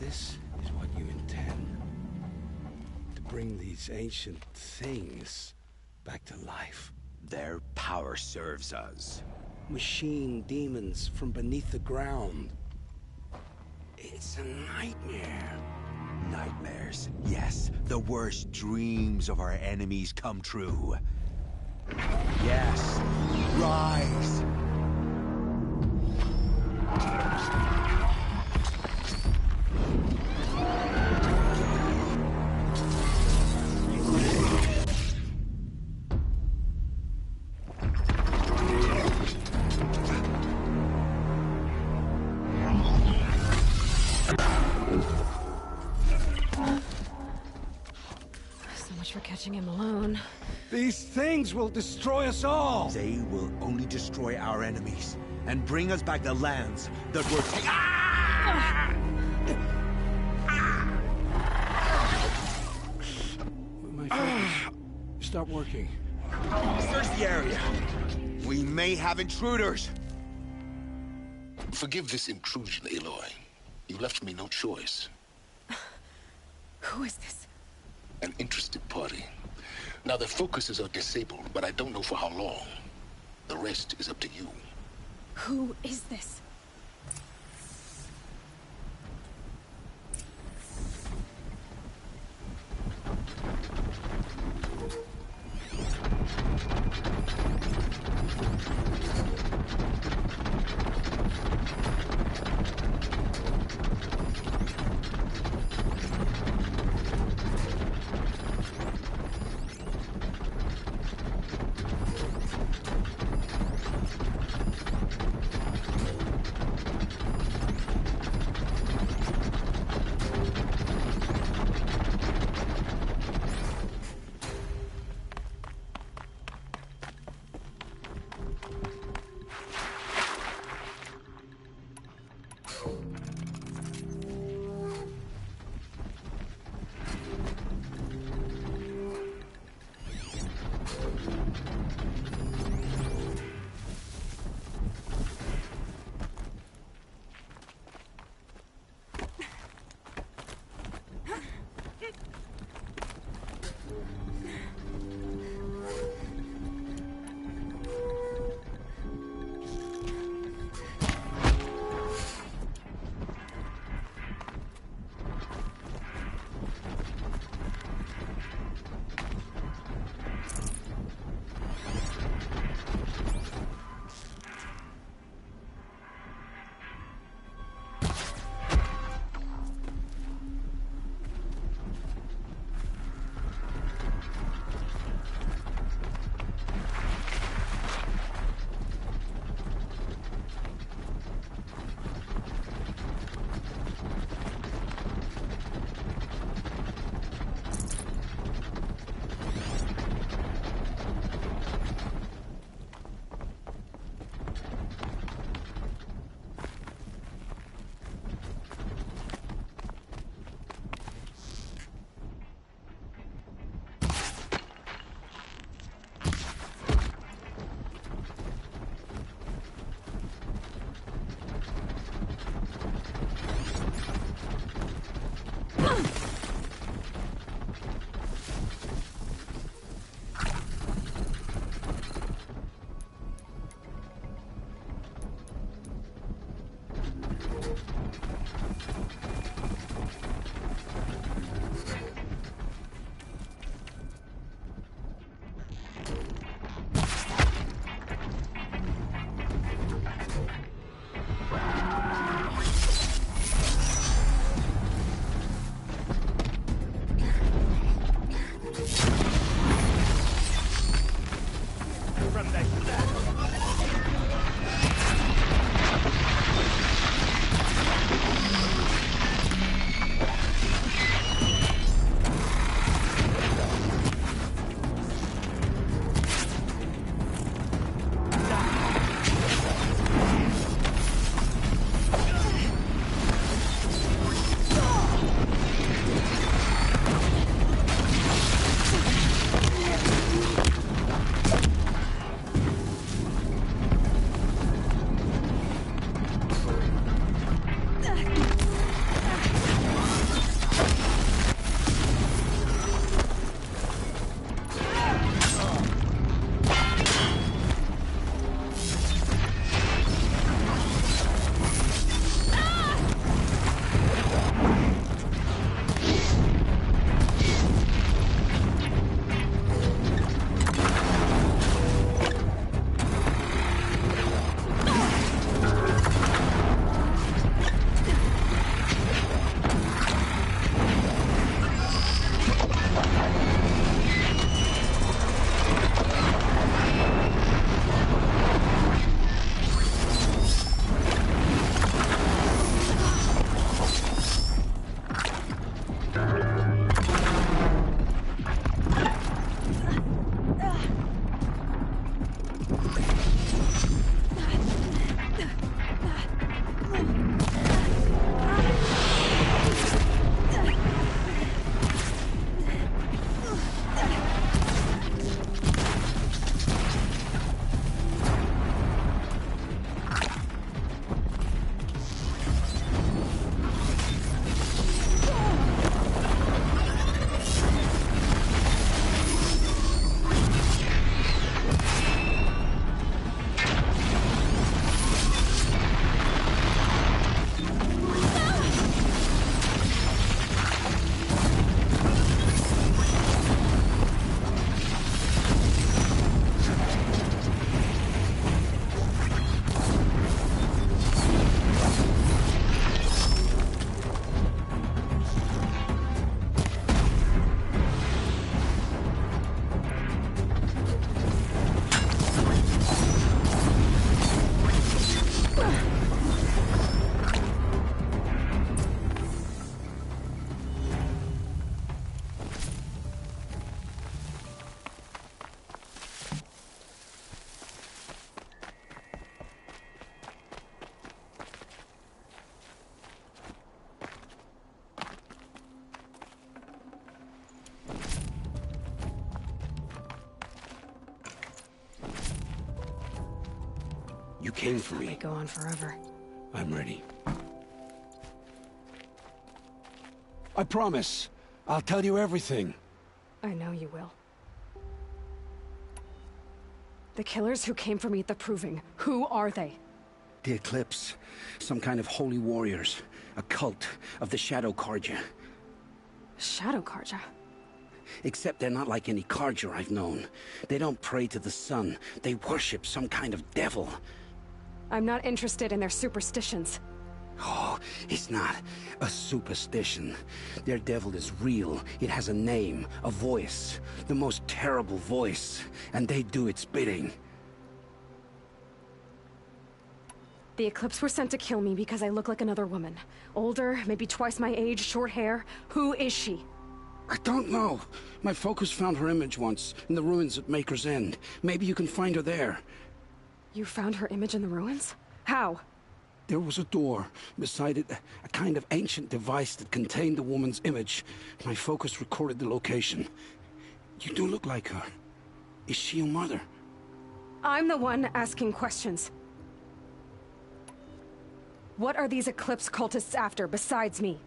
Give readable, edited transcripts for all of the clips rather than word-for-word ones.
This is what you intend. To bring these ancient things back to life. Their power serves us. Machine demons from beneath the ground. It's a nightmare. Nightmares. Yes, the worst dreams of our enemies come true. Yes, rise! For catching him alone. These things will destroy us all! They will only destroy our enemies and bring us back the lands that were taken. Ah! My focus. Stop working. Search the area. We may have intruders. Forgive this intrusion, Aloy. You left me no choice. Who is this? An interested party. Now their focuses are disabled, but I don't know for how long. The rest is up to you. Who is this? You came for We me. go on forever. I'm ready. I promise. I'll tell you everything. I know you will. The killers who came for me at the Proving, who are they? The Eclipse. Some kind of holy warriors. A cult of the Shadow Carja. Shadow Carja? Except they're not like any Carja I've known. They don't pray to the sun. They worship some kind of devil. I'm not interested in their superstitions. Oh, it's not a superstition. Their devil is real. It has a name, a voice. The most terrible voice. And they do its bidding. The Eclipse were sent to kill me because I look like another woman. Older, maybe twice my age, short hair. Who is she? I don't know. My focus found her image once, in the ruins at Maker's End. Maybe you can find her there. You found her image in the ruins? How? There was a door. Beside it, a kind of ancient device that contained the woman's image. My focus recorded the location. You do look like her. Is she your mother? I'm the one asking questions. What are these Eclipse cultists after, besides me?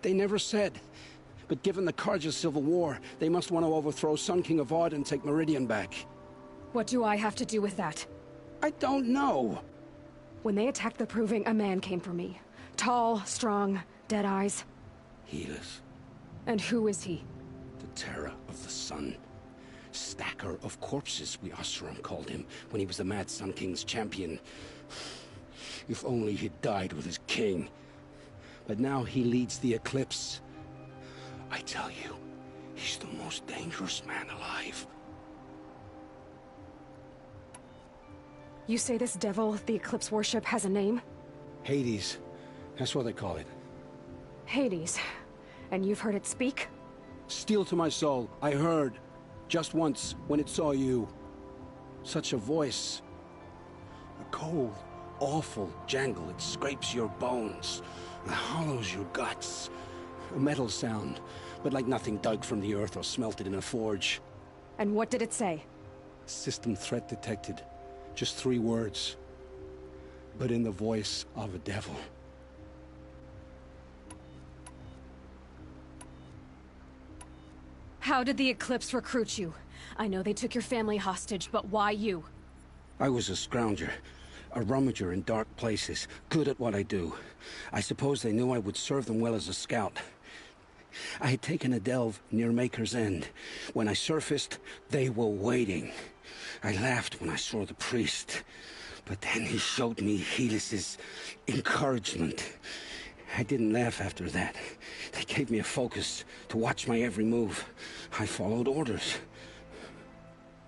They never said. But given the Carja civil war, they must want to overthrow Sun King Avad and take Meridian back. What do I have to do with that? I don't know. When they attacked the Proving, a man came for me. Tall, strong, dead eyes. Helis, And who is he? the terror of the sun. Stacker of corpses, we Oseram called him, when he was the Mad Sun King's champion. If only he'd died with his king. But now he leads the Eclipse. I tell you, he's the most dangerous man alive. You say this devil the Eclipse worship has a name? Hades. That's what they call it. Hades. And you've heard it speak? Steel to my soul, I heard. Just once, when it saw you. Such a voice. A cold, awful jangle. It scrapes your bones. It hollows your guts. A metal sound, but like nothing dug from the earth or smelted in a forge. And what did it say? System threat detected. Just 3 words. But in the voice of a devil. How did the Eclipse recruit you? I know they took your family hostage, but why you? I was a scrounger. A rummager in dark places. Good at what I do. I suppose they knew I would serve them well as a scout. I had taken a delve near Maker's End. When I surfaced, they were waiting. I laughed when I saw the priest. But then he showed me Helis's encouragement. I didn't laugh after that. They gave me a focus to watch my every move. I followed orders.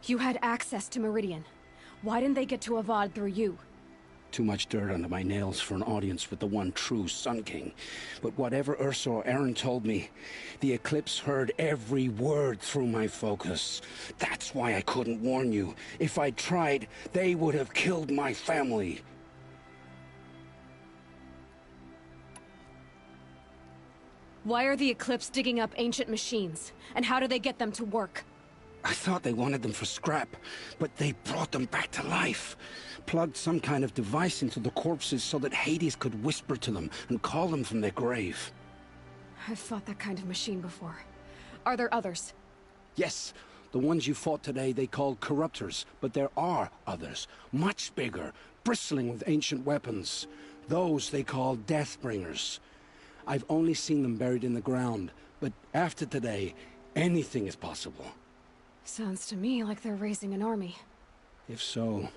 You had access to Meridian. Why didn't they get to Avad through you? Too much dirt under my nails for an audience with the one true Sun King. But whatever Ursa or Eren told me, the Eclipse heard every word through my focus. That's why I couldn't warn you. If I'd tried, they would have killed my family. Why are the Eclipse digging up ancient machines? And how do they get them to work? I thought they wanted them for scrap, but they brought them back to life. Plugged some kind of device into the corpses so that Hades could whisper to them and call them from their grave. I've fought that kind of machine before. Are there others? Yes, the ones you fought today they called corruptors, but there are others, much bigger, bristling with ancient weapons. Those they call Deathbringers. I've only seen them buried in the ground, but after today, anything is possible. Sounds to me like they're raising an army. If so,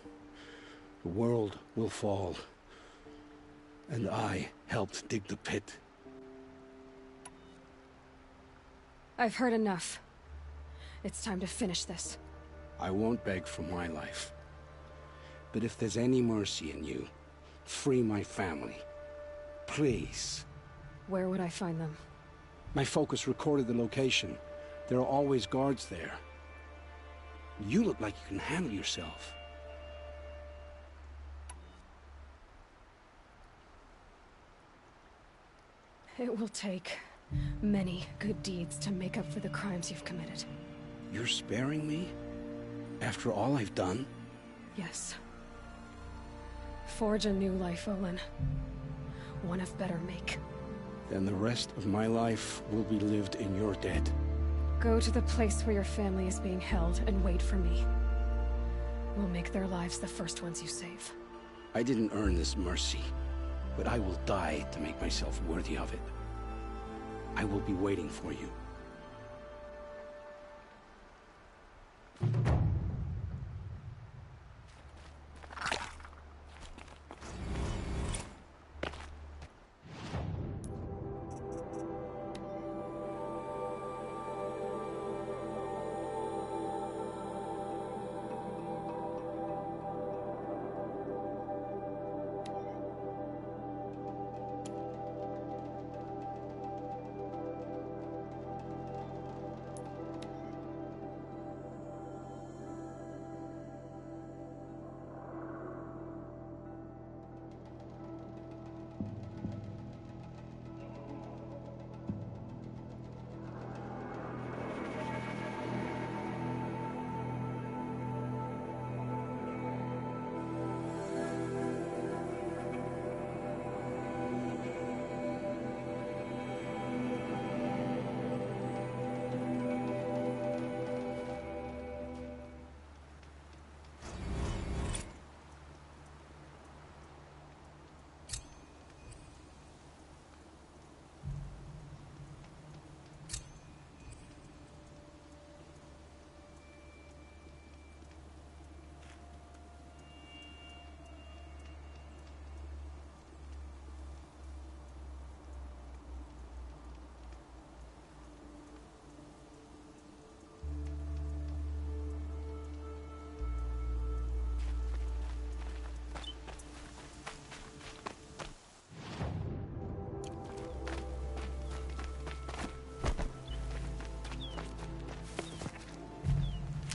the world will fall. And I helped dig the pit. I've heard enough. It's time to finish this. I won't beg for my life. But if there's any mercy in you, free my family. Please. Where would I find them? My focus recorded the location. There are always guards there. You look like you can handle yourself. It will take many good deeds to make up for the crimes you've committed. You're sparing me? After all I've done? Yes. Forge a new life, Olin. One of better make. Then the rest of my life will be lived in your debt. Go to the place where your family is being held and wait for me. We'll make their lives the first ones you save. I didn't earn this mercy, but I will die to make myself worthy of it. I will be waiting for you.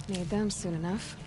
Need them soon enough.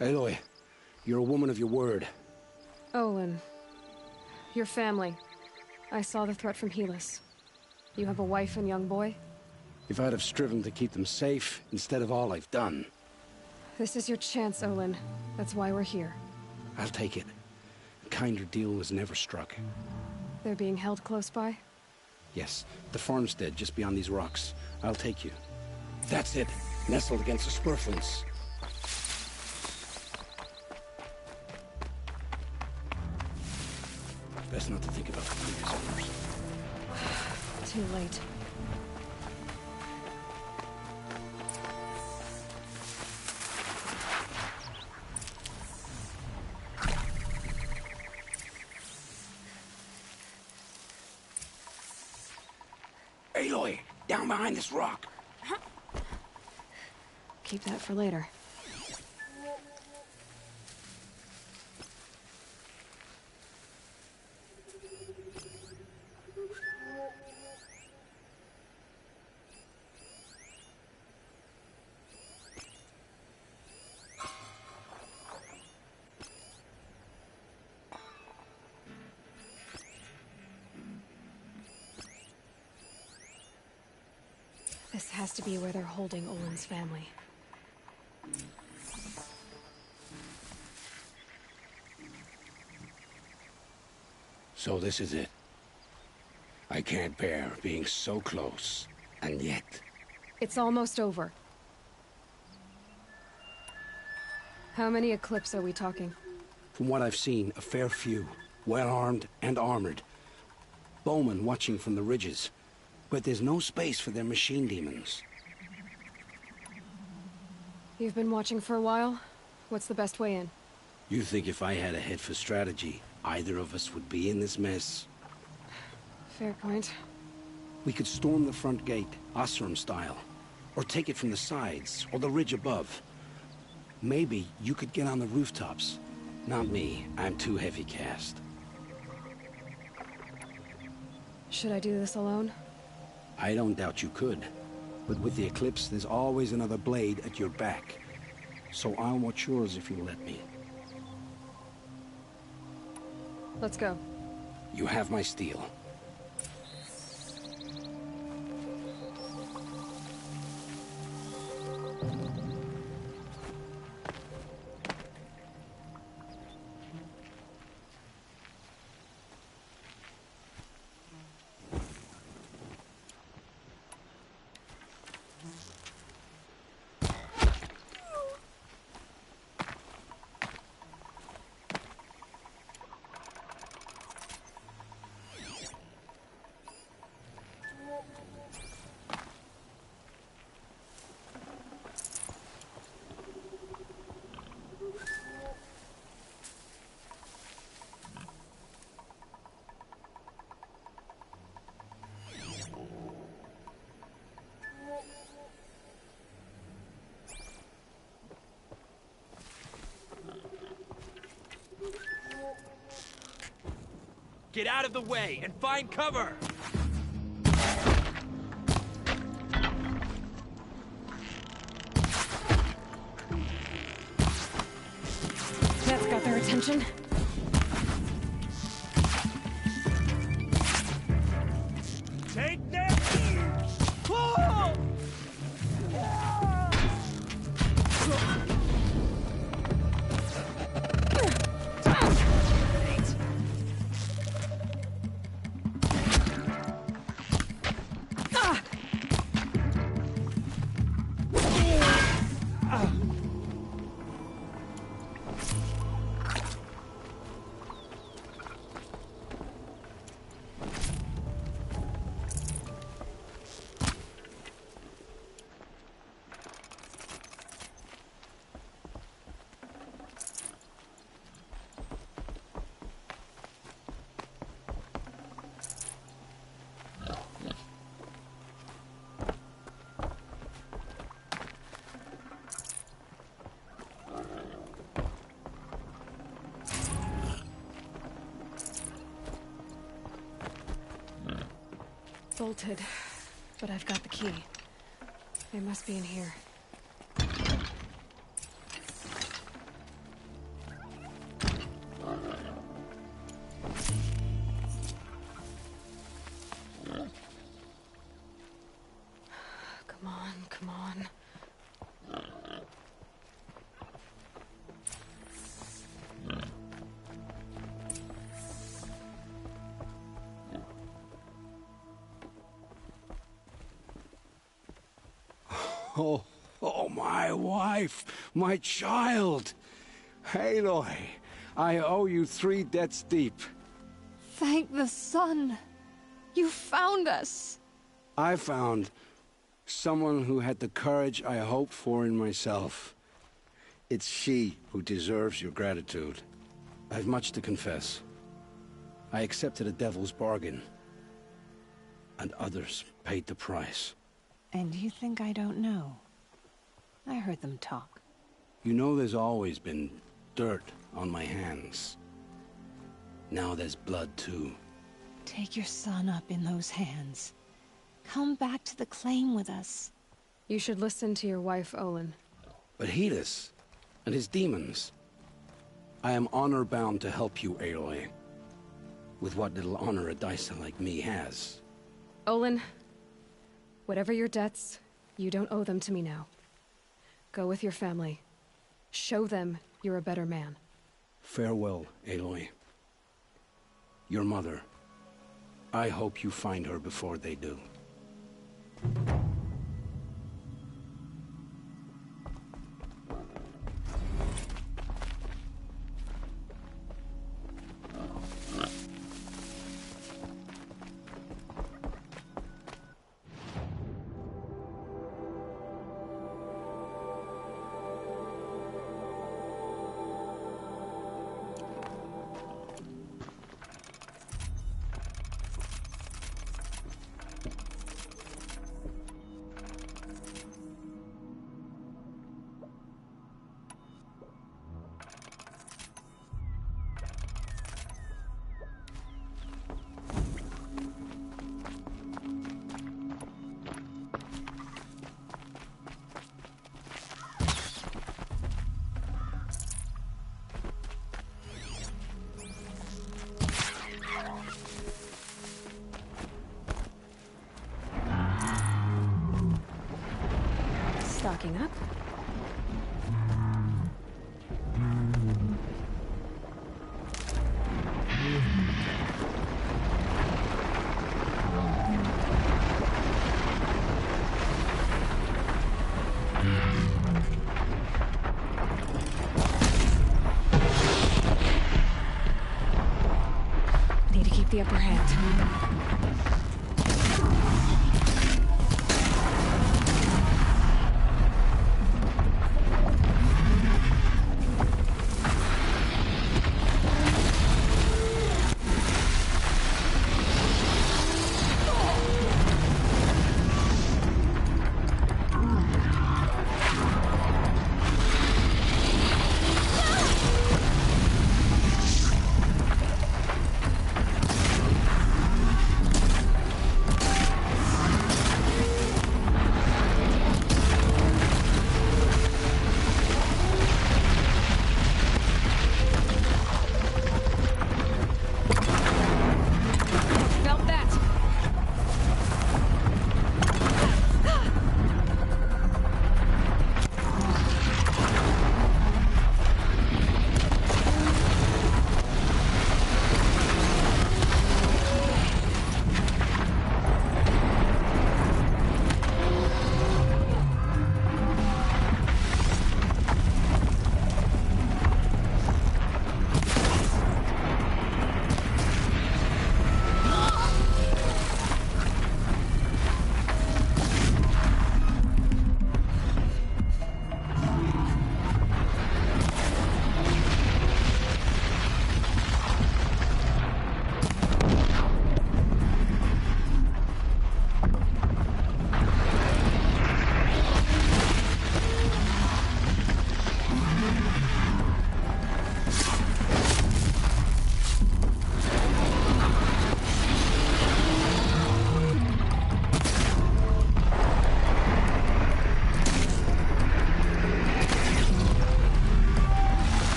Aloy, you're a woman of your word. Olin. Your family. I saw the threat from Helis. You have a wife and young boy? If I'd have striven to keep them safe, instead of all I've done. This is your chance, Olin. That's why we're here. I'll take it. A kinder deal was never struck. They're being held close by? Yes, the farmstead just beyond these rocks. I'll take you. That's it. Nestled against the spurflints. Best not to think about the previous owners. Too late. Aloy, down behind this rock. Keep that for later. This has to be where they're holding Olin's family. So this is it. I can't bear being so close, and yet... It's almost over. How many Eclipse are we talking? From what I've seen, a fair few. Well-armed and armored. Bowmen watching from the ridges. But there's no space for their machine demons. You've been watching for a while? What's the best way in? You think if I had a head for strategy, either of us would be in this mess? Fair point. We could storm the front gate, Osram style. Or take it from the sides, or the ridge above. Maybe you could get on the rooftops. Not me. I'm too heavy cast. Should I do this alone? I don't doubt you could. But with the Eclipse, there's always another blade at your back. So I'll watch yours if you'll let me. Let's go. You have my steel. Get out of the way and find cover! That's got their attention. Take them! Oh! Bolted, but I've got the key. They must be in here. Come on, come on. Oh, my wife, my child. Aloy, I owe you 3 debts deep. Thank the sun. You found us. I found someone who had the courage I hoped for in myself. It's she who deserves your gratitude. I've much to confess. I accepted a devil's bargain, and others paid the price. And you think I don't know? I heard them talk. You know there's always been dirt on my hands. Now there's blood, too. Take your son up in those hands. Come back to the claim with us. You should listen to your wife, Olin. But Helis, and his demons. I am honor-bound to help you, Aloy. With what little honor a Dyson like me has. Olin, whatever your debts, You don't owe them to me now. Go with your family. Show them you're a better man. Farewell, Aloy. Your mother. I hope you find her before they do. Stocking up. Need to keep the upper hand. Felt that!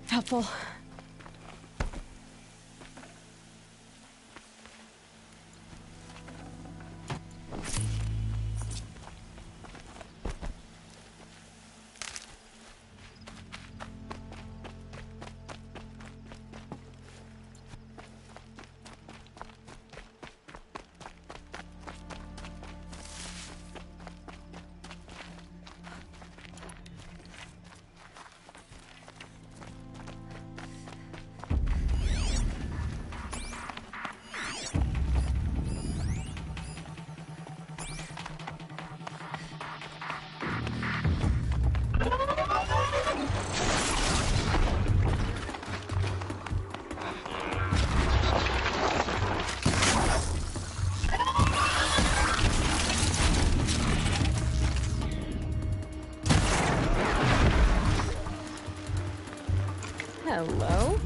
Helpful. Hello?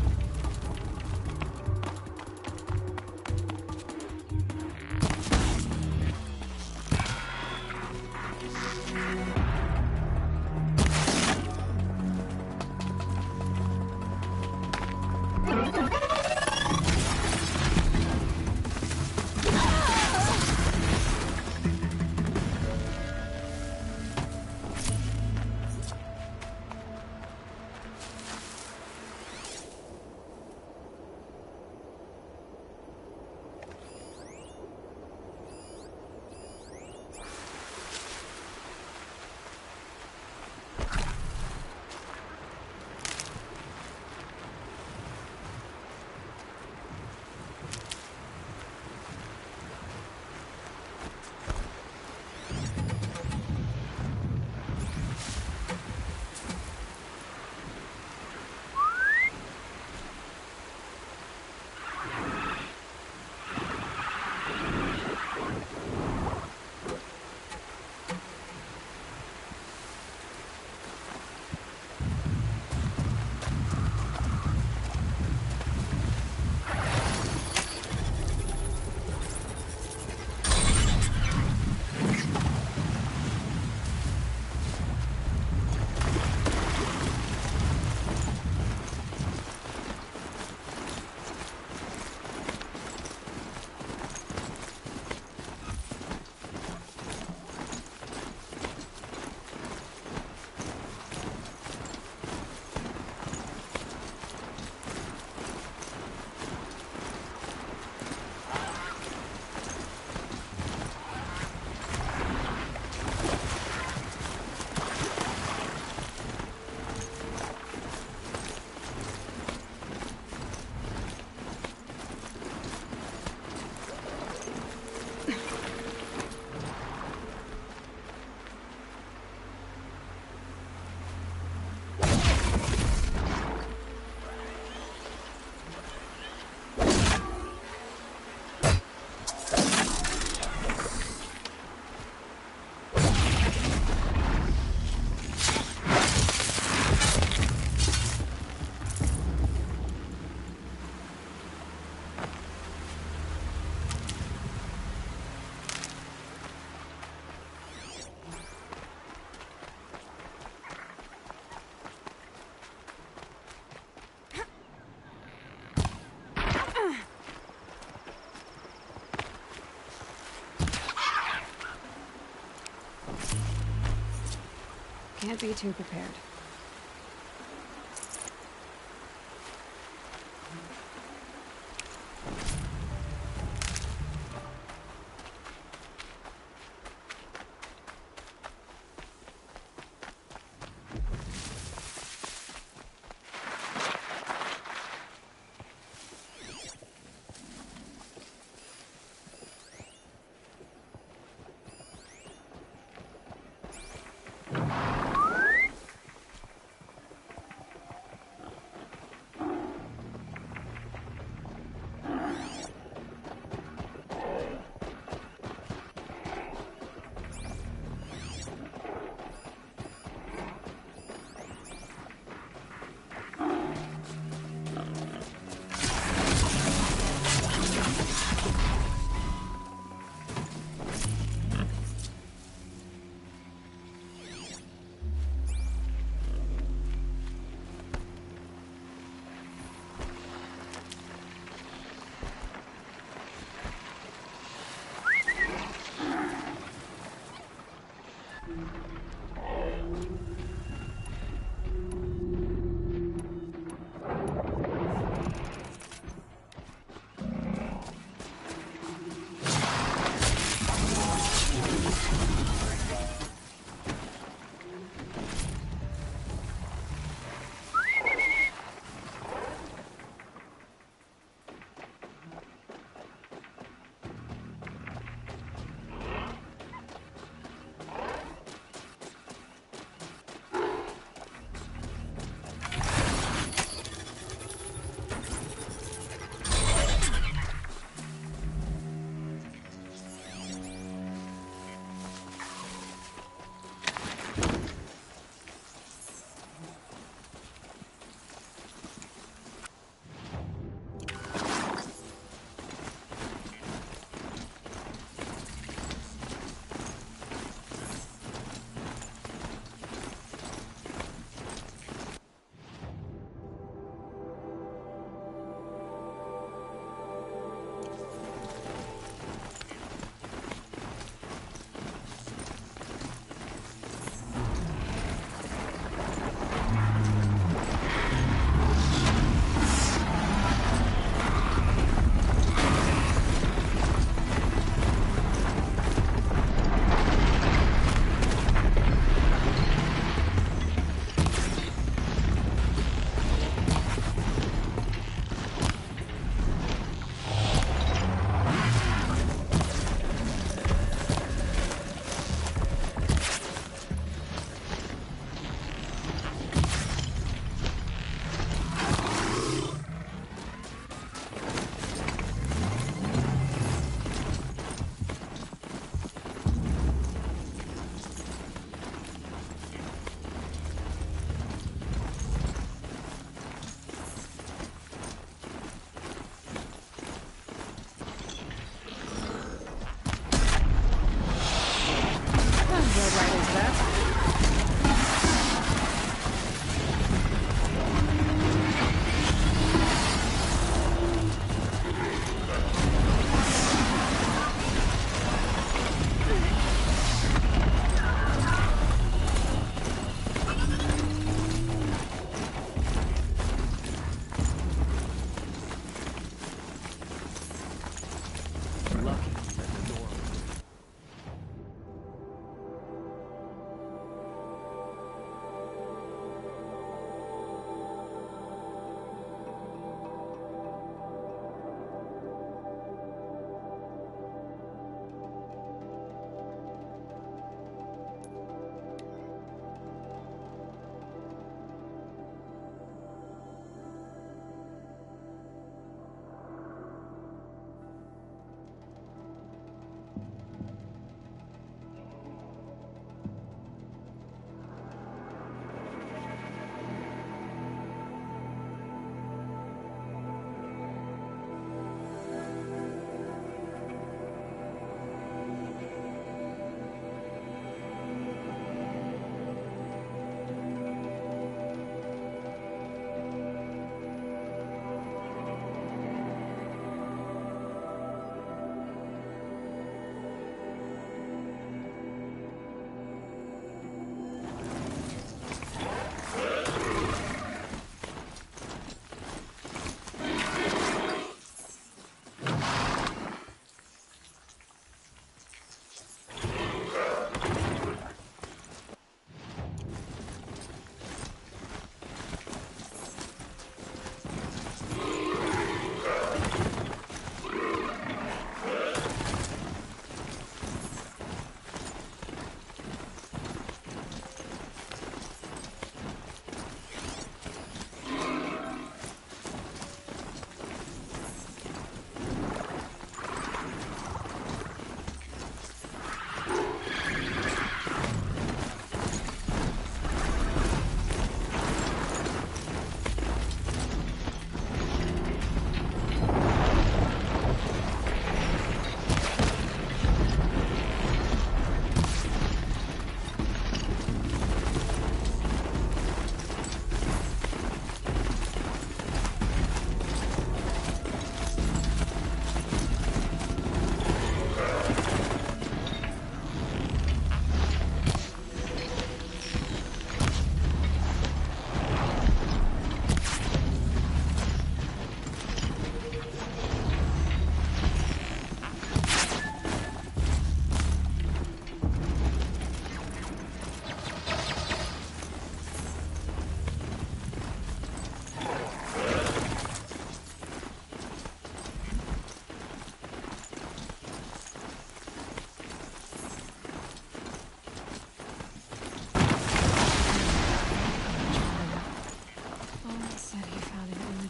Can't be too prepared.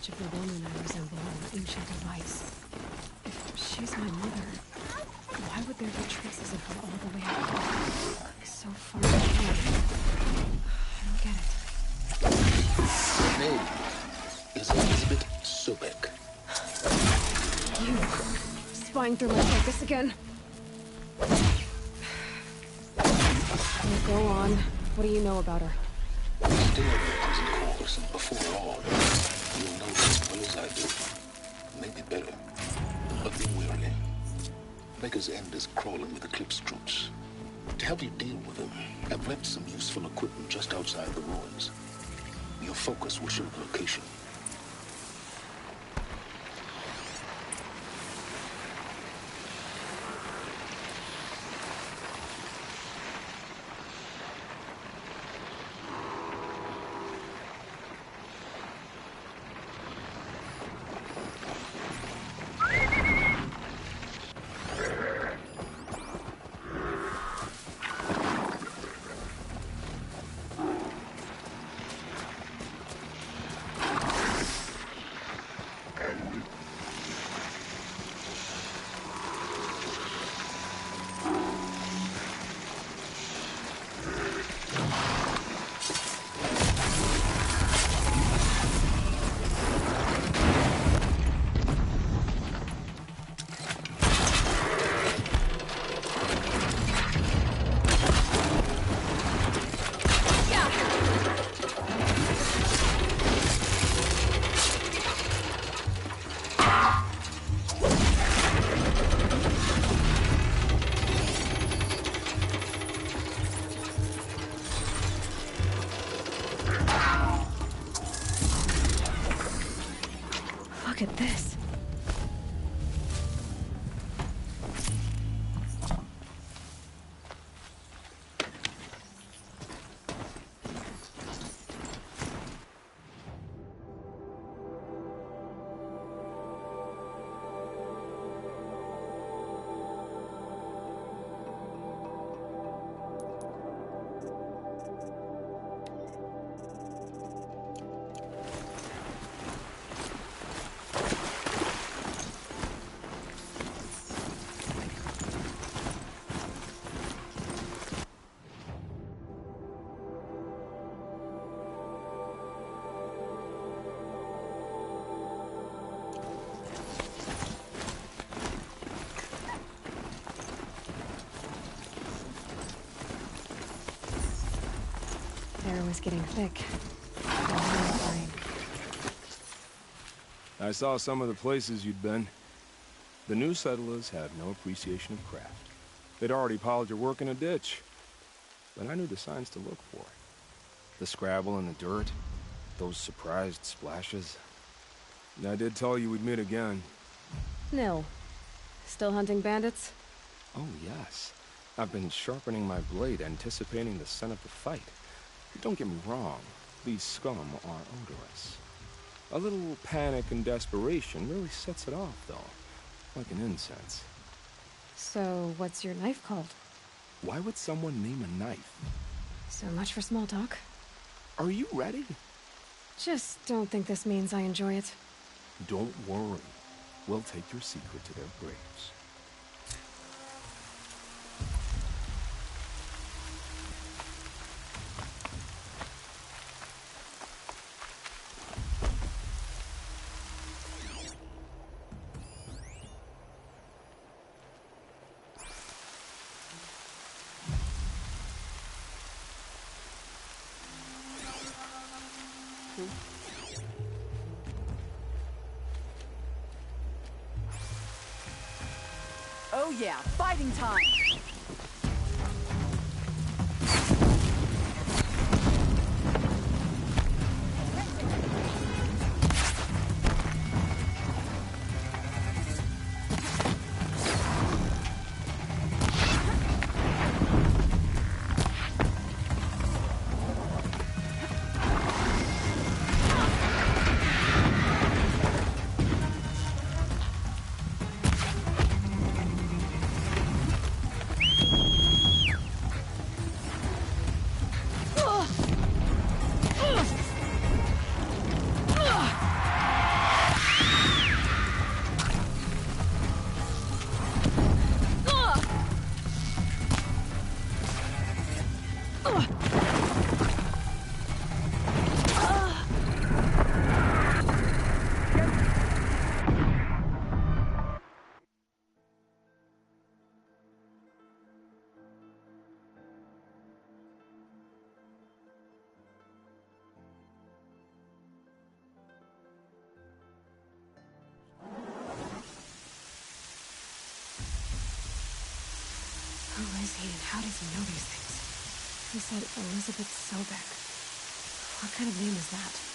image of the woman I resemble an ancient device. If she's my mother, why would there be traces of her all the way up here? So far away. I don't get it. Her name is Elizabeth Sobek. You spying through my focus again? Well, go on. What do you know about her? Stay on your present course, and before long, you'll know as well as I do. Maybe better. But be wary. Maker's End is crawling with Eclipse troops. To help you deal with them, I've left some useful equipment just outside the ruins. Your focus will show the location. Look at this. Air was getting thick. I saw some of the places you'd been. The new settlers had no appreciation of craft. They'd already piled your work in a ditch. But I knew the signs to look for. The scrabble in the dirt, those surprised splashes. And I did tell you we'd meet again. Nil. Still hunting bandits? Oh, yes. I've been sharpening my blade, anticipating the scent of the fight. Don't get me wrong, these scum are odorous. A little panic and desperation really sets it off, though, like an incense. So, what's your knife called? Why would someone name a knife? So much for small talk. Are you ready? Just don't think this means I enjoy it. Don't worry. We'll take your secret to their graves. Oh yeah, fighting time! must know these things. He said Elizabeth Sobek. What kind of name is that?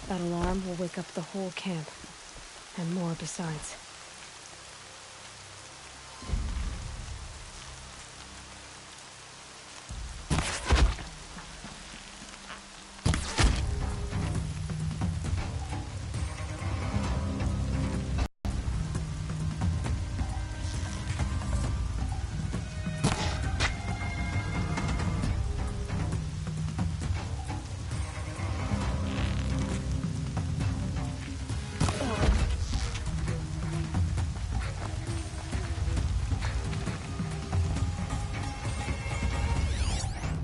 That alarm will wake up the whole camp. And more besides.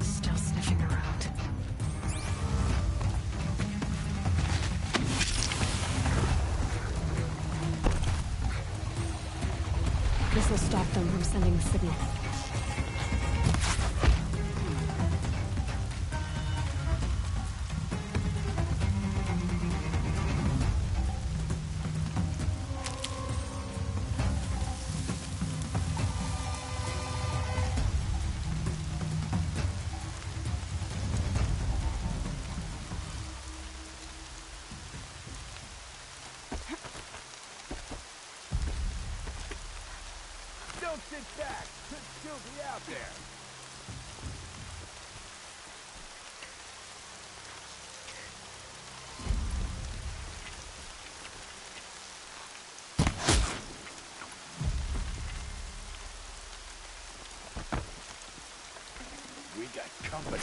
Still sniffing around. This will stop them from sending a signal. Don't sit back! Could still be out there! We got company.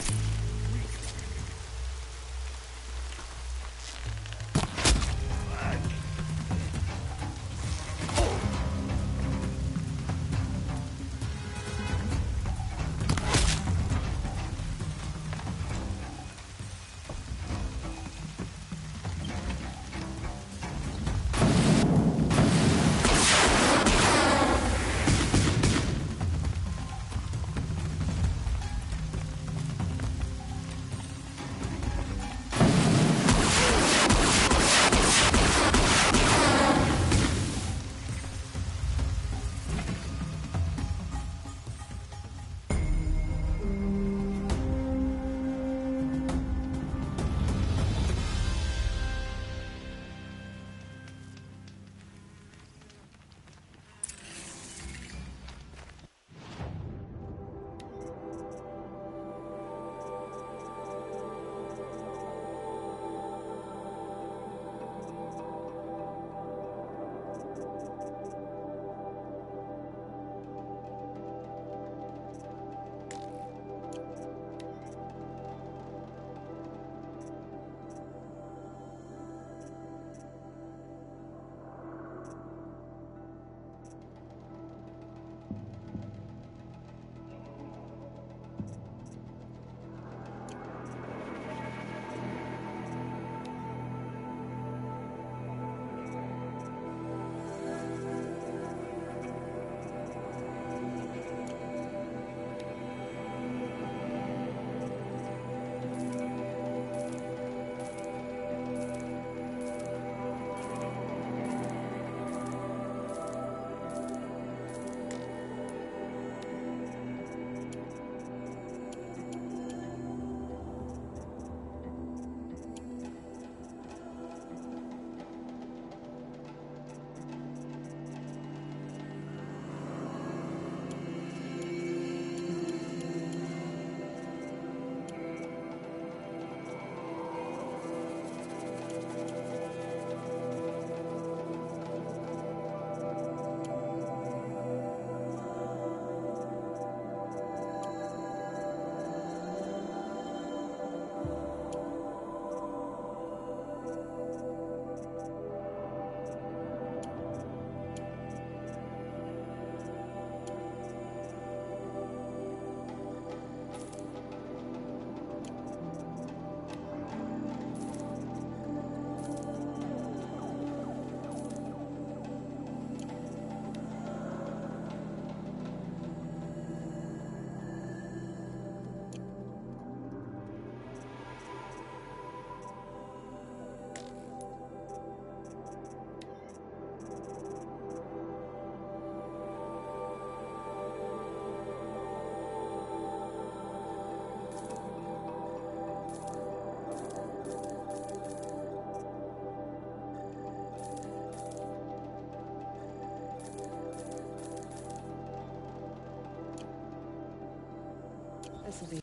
This'll be.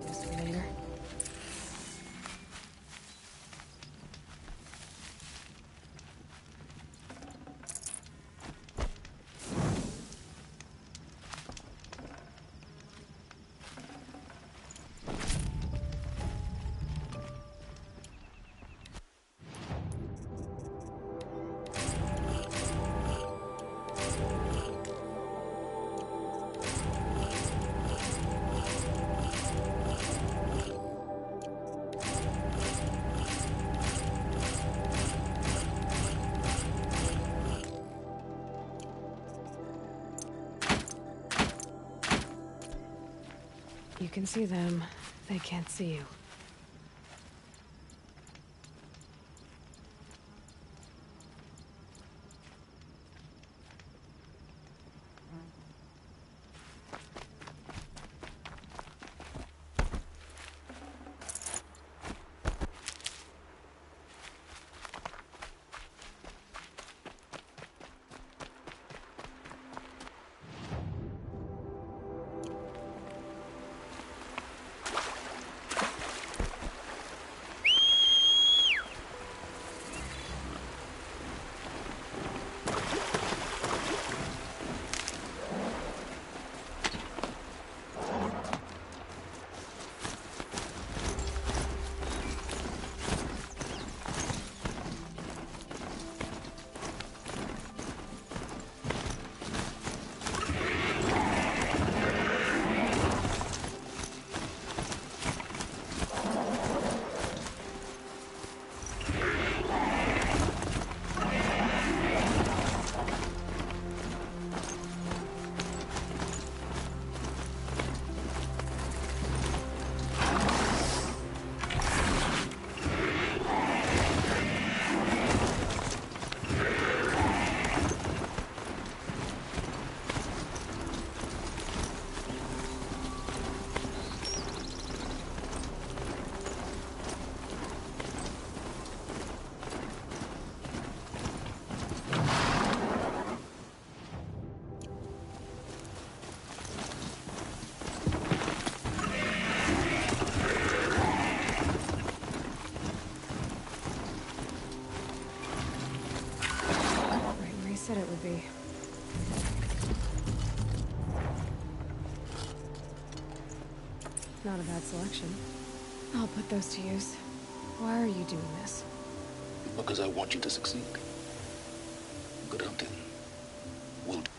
Use it later. You can see them. They can't see you. Said it would be. Not a bad selection. I'll put those to use. Why are you doing this? Because I want you to succeed. Good hunting. Will do.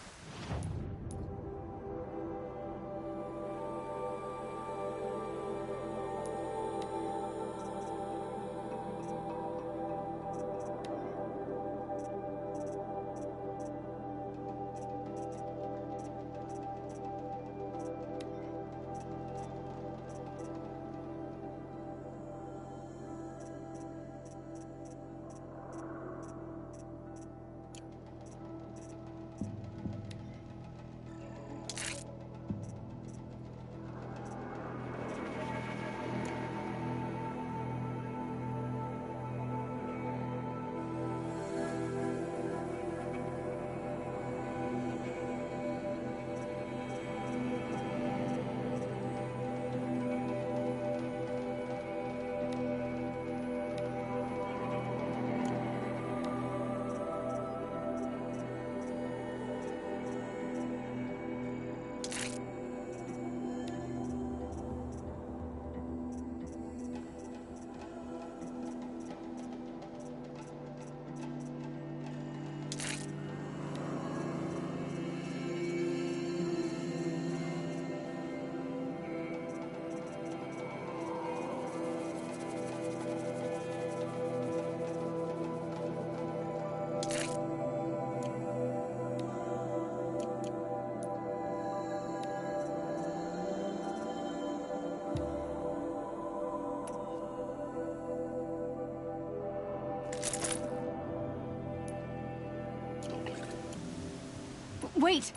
Wait!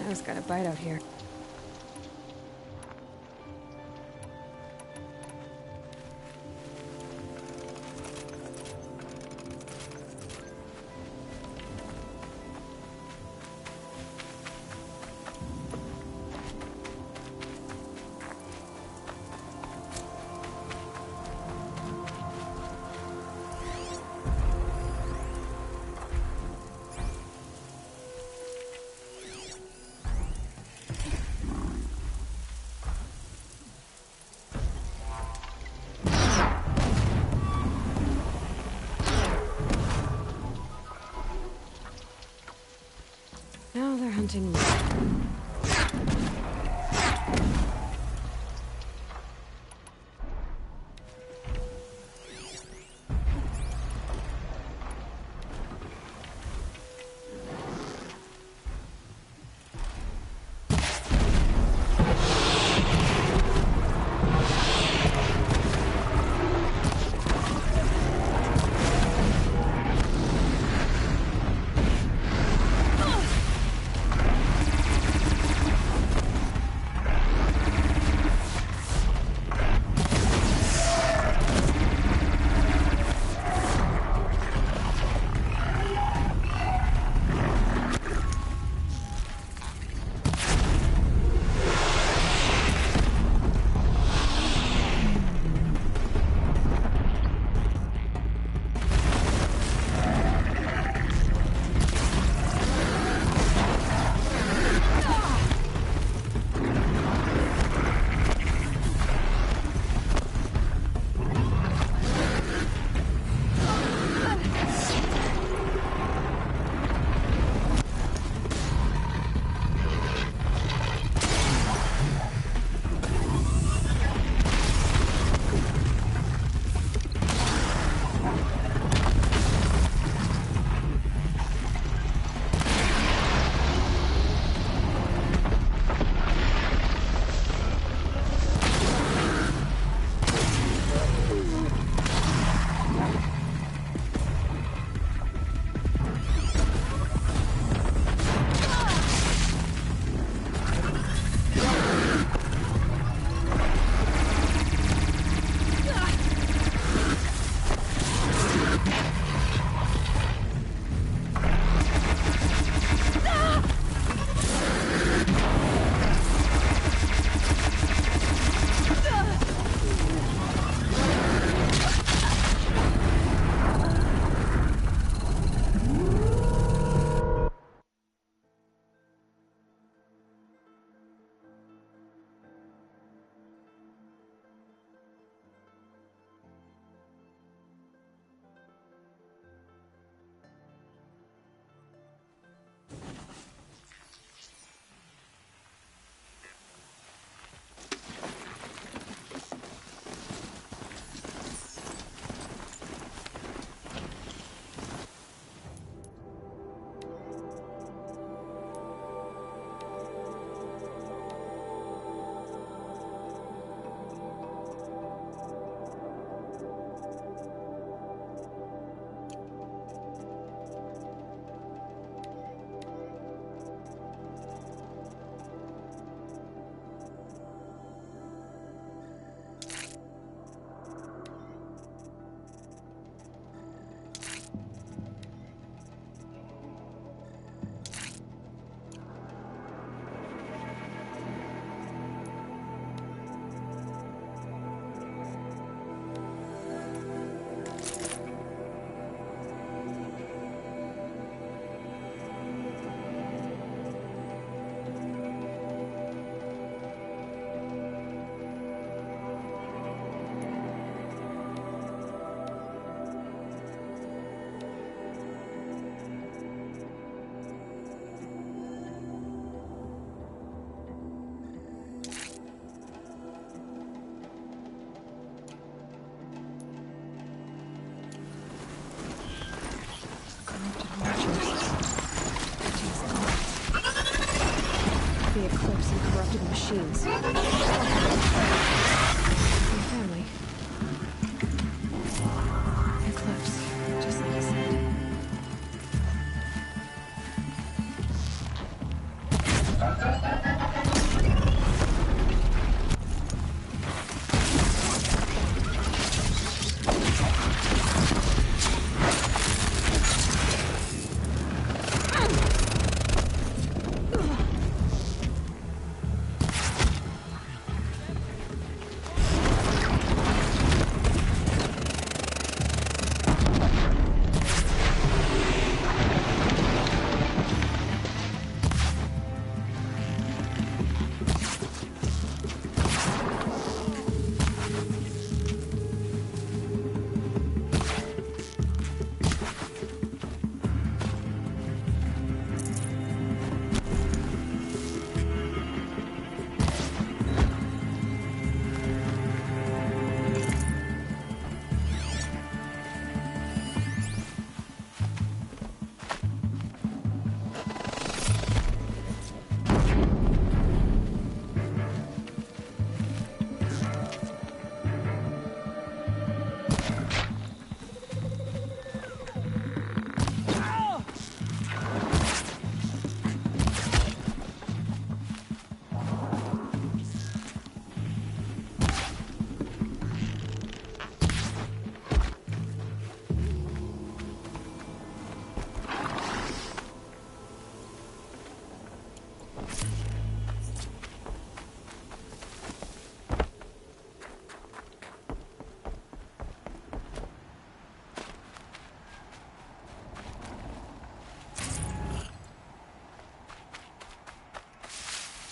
I was got a bite out here. Now they're hunting me.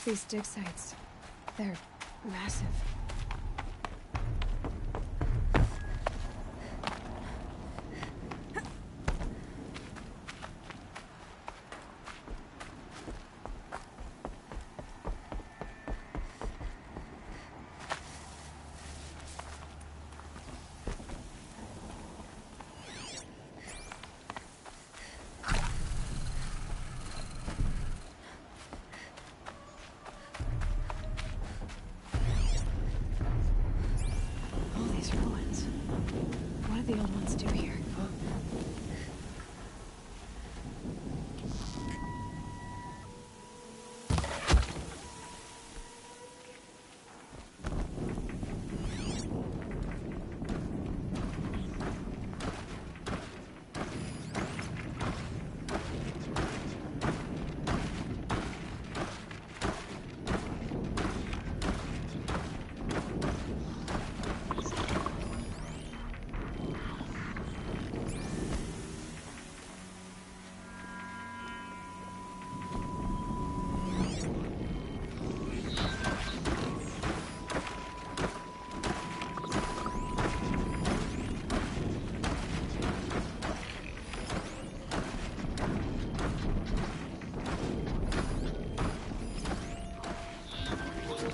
these dig sites. They're massive. All these ruins. What did the old ones do here?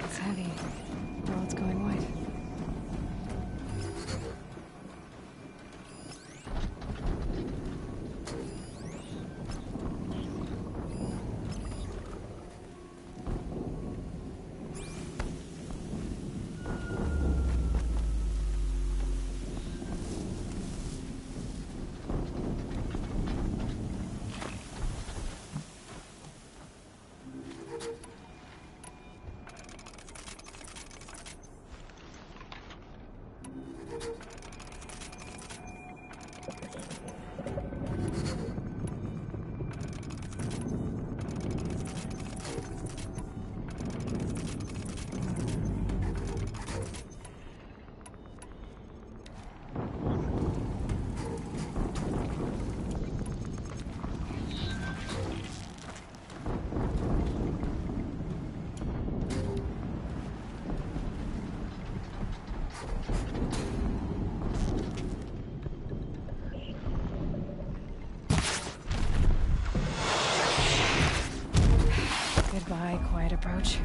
It's heavy. Well, it's going white. Goodbye, quiet approach.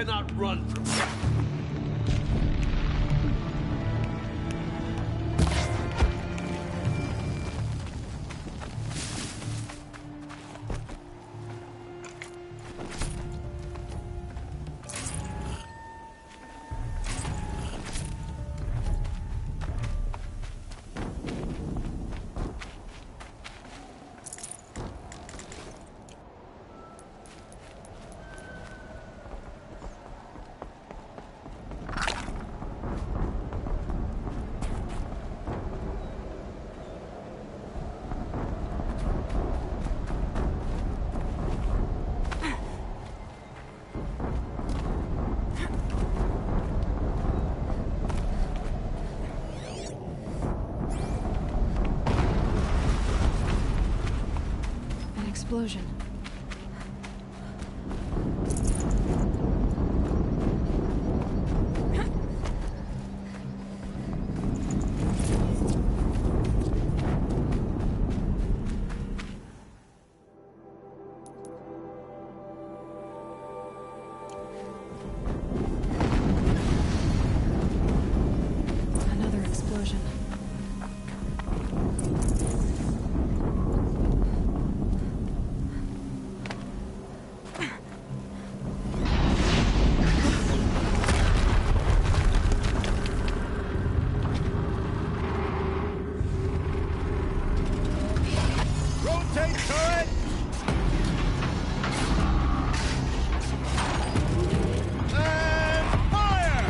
cannot run from me. Explosion. Another explosion. Rotate turret! And fire!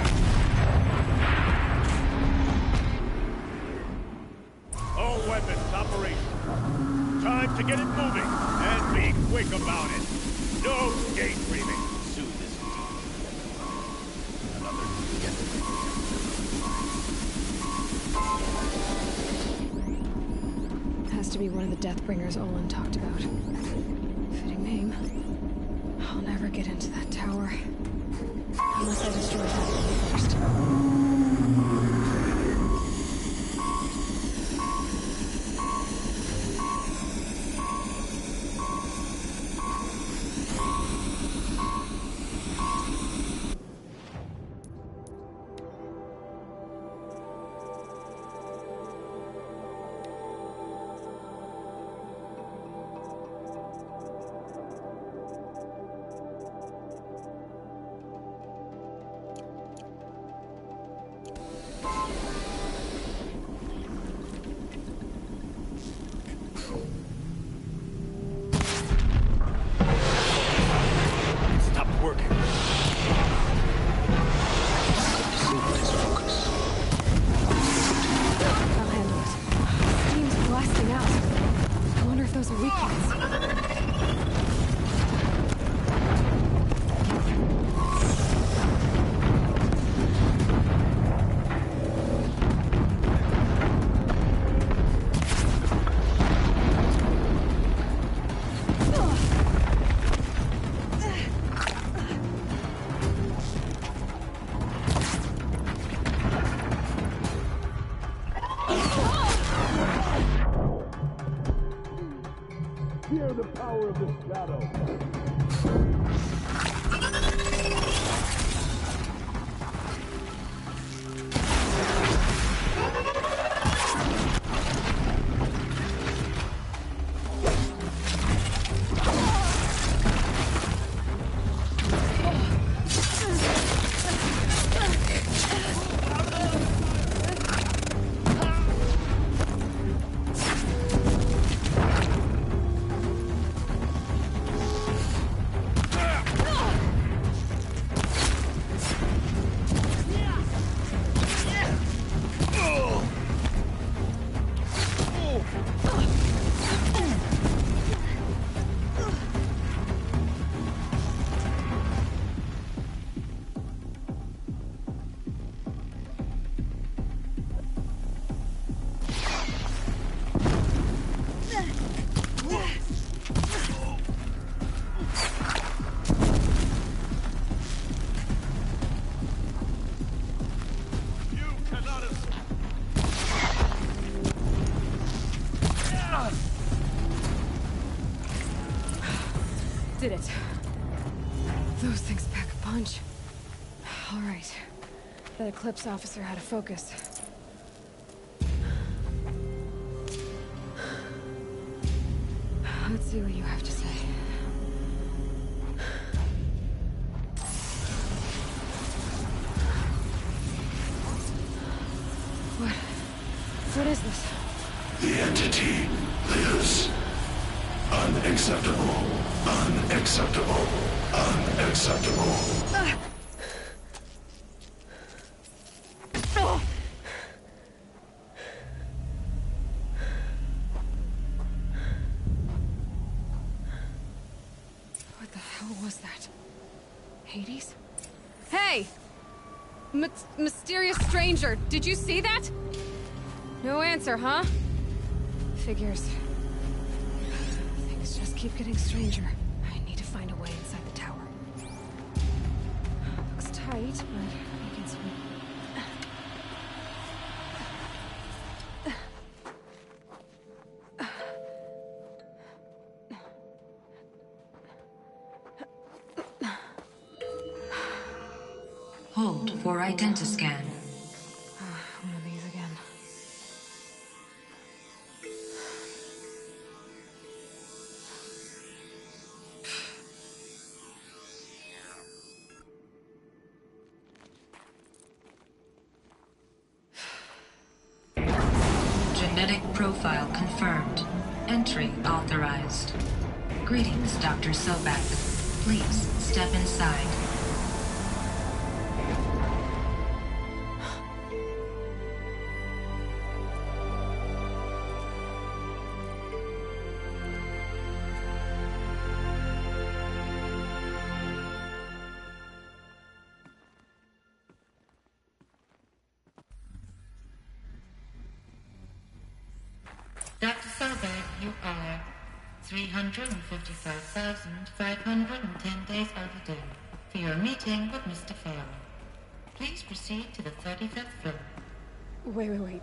All weapons operational. Time to get it moving, and be quick about it. No daydreaming. Soon this another Has to be one of the Deathbringers Olin talked about. Fitting name. I'll never get into that tower. Unless I destroy that one first. stopped working. Synchronize focus. I'll handle it. Steam's blasting out. I wonder if those are weak points. Hear the power of the shadow. Did it. Those things pack a punch. All right. That Eclipse officer had a focus. Let's see what you have to say. What is this? The entity lives. Unacceptable. Unacceptable. Unacceptable. What the hell was that? Hades? Hey! Mysterious stranger, did you see that? No answer, huh? Figures. Things just keep getting stranger. I need to find a way inside the tower. Looks tight, but I can swing. Hold for identiscan. One of these again. Genetic profile confirmed. Entry authorized. Greetings, Dr. Sobek. Please step inside. Dr. Sobek, you are 355,510 days overdue for your meeting with Mr. Farrell. Please proceed to the 35th floor. Wait.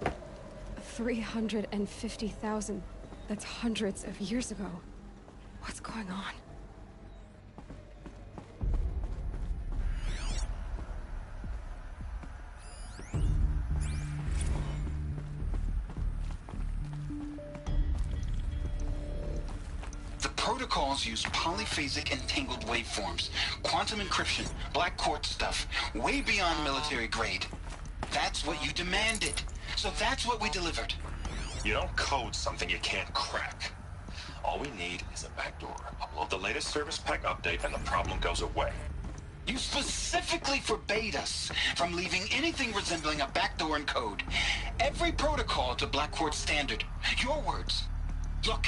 350,000. That's hundreds of years ago. What's going on? Protocols use polyphasic entangled waveforms, quantum encryption, black quartz stuff, way beyond military grade. That's what you demanded, so that's what we delivered. You don't code something you can't crack. All we need is a backdoor. Upload the latest service pack update and the problem goes away. You specifically forbade us from leaving anything resembling a backdoor in code. Every protocol to Black Quartz standard. Your words. Look.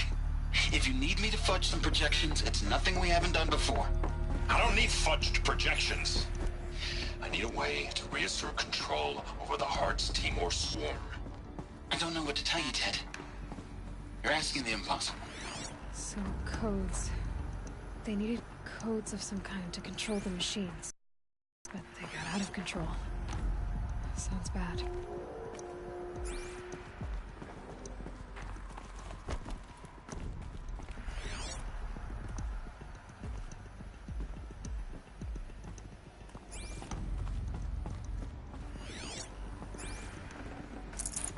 If you need me to fudge some projections, it's nothing we haven't done before. I don't need fudged projections. I need a way to reassert control over the Heart's Timor swarm. I don't know what to tell you, Ted. You're asking the impossible. So, codes. They needed codes of some kind to control the machines. But they got out of control. Sounds bad.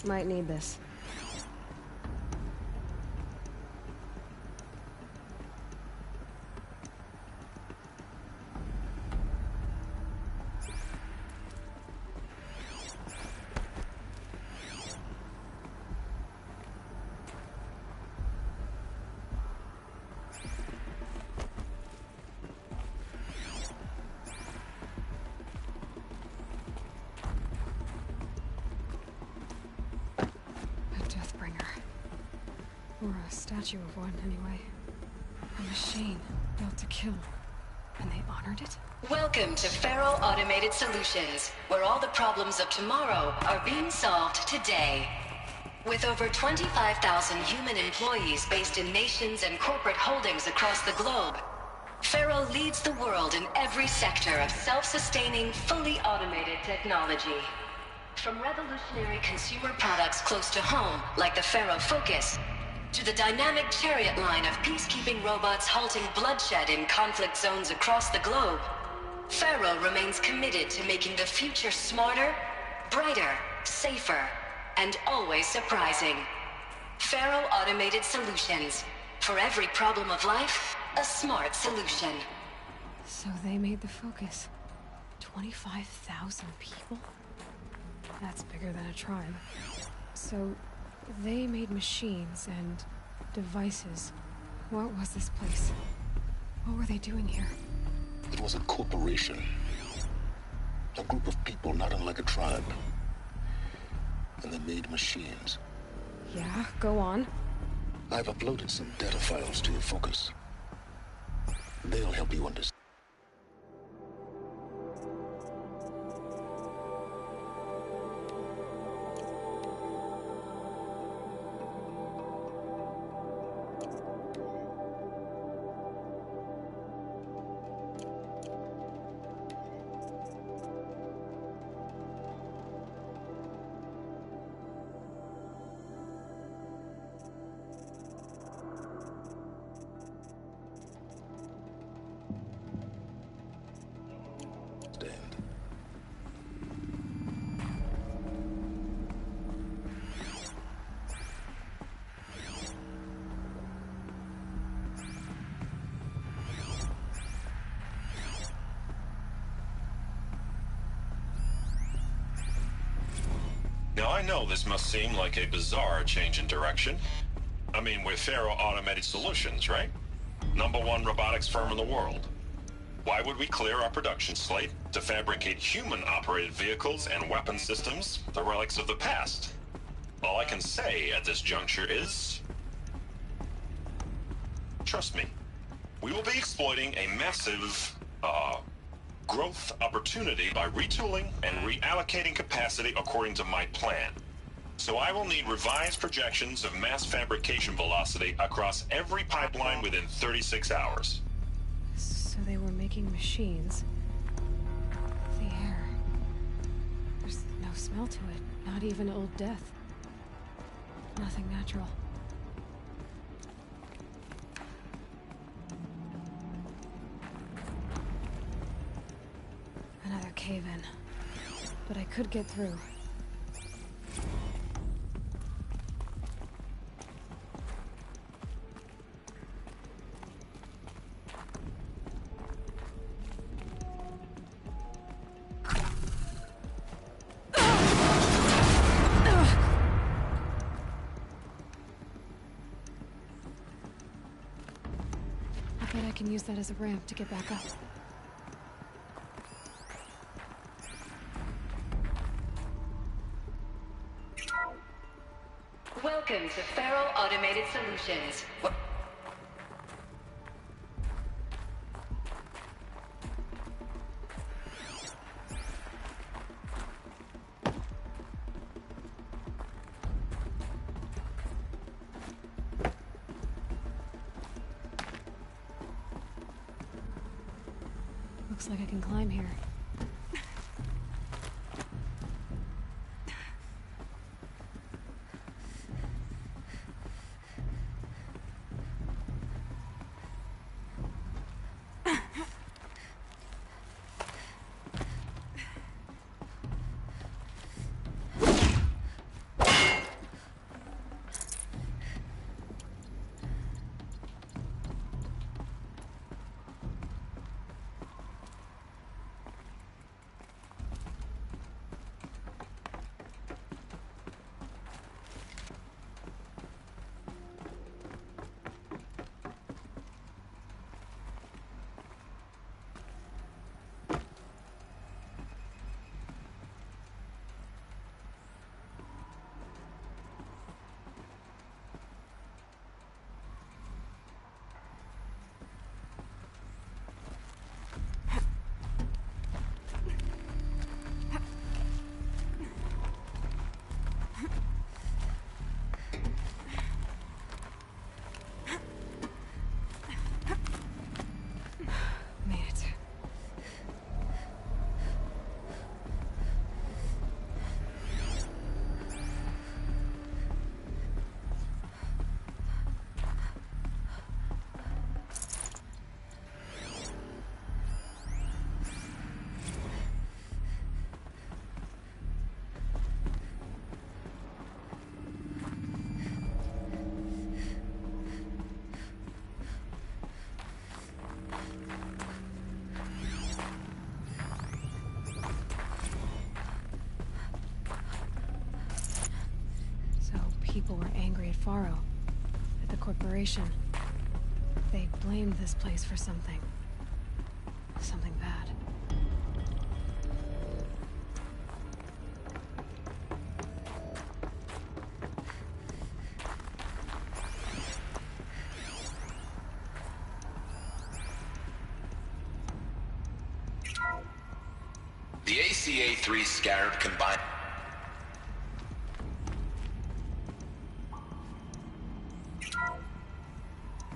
Might need this. Or a statue of one, anyway. A machine built to kill. And they honored it? Welcome to Faro Automated Solutions, where all the problems of tomorrow are being solved today. With over 25,000 human employees based in nations and corporate holdings across the globe, Faro leads the world in every sector of self-sustaining, fully automated technology. From revolutionary consumer products close to home, like the Faro Focus, to the dynamic Chariot line of peacekeeping robots halting bloodshed in conflict zones across the globe, Faro remains committed to making the future smarter, brighter, safer, and always surprising. Faro Automated Solutions. For every problem of life, a smart solution. So they made the Focus. 25,000 people? That's bigger than a tribe. So they made machines and devices. What was this place? What were they doing here? It was a corporation. A group of people not unlike a tribe. And they made machines. Yeah, go on. I've uploaded some data files to your Focus. They'll help you understand. Now, I know this must seem like a bizarre change in direction. I mean, we're Faro Automated Solutions, right? #1 robotics firm in the world. Why would we clear our production slate to fabricate human-operated vehicles and weapon systems, the relics of the past? All I can say at this juncture is... trust me. We will be exploiting a massive, growth opportunity by retooling and reallocating capacity according to my plan. So I will need revised projections of mass fabrication velocity across every pipeline within 36 hours. So they were making machines. The air. There's no smell to it. Not even Old Death. Nothing natural. Another cave-in. But I could get through. I bet I can use that as a ramp to get back up. Welcome to Faro Automated Solutions. Looks like I can climb here. Faro, at the corporation. They blamed this place for something. Something bad. The ACA-3 Scarab combined...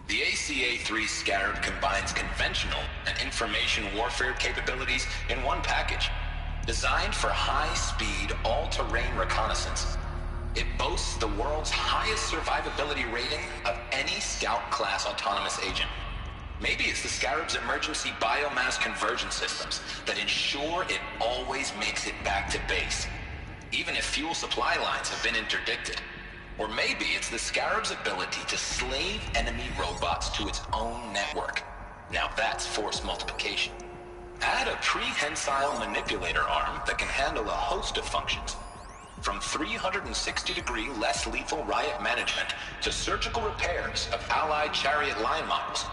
The ACA-3 Scarab combines conventional and information warfare capabilities in one package. Designed for high-speed, all-terrain reconnaissance, it boasts the world's highest survivability rating of any Scout-class autonomous agent. Maybe it's the Scarab's emergency biomass conversion systems that ensure it always makes it back to base, even if fuel supply lines have been interdicted. Or maybe it's the Scarab's ability to slave enemy robots to its own network. Now that's force multiplication. Add a prehensile manipulator arm that can handle a host of functions, from 360-degree less lethal riot management to surgical repairs of Allied chariot line models.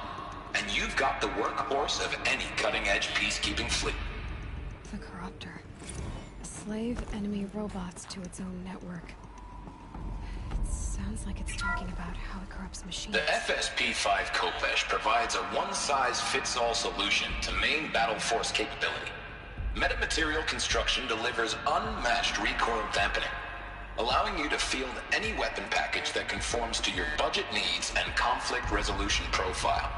And you've got the workhorse of any cutting-edge peacekeeping fleet. The Corruptor. Slave enemy robots to its own network. It sounds like it's talking about how it corrupts machines. The FSP-5 Khopesh provides a one-size-fits-all solution to main battle force capability. Metamaterial construction delivers unmatched recoil dampening, allowing you to field any weapon package that conforms to your budget needs and conflict resolution profile.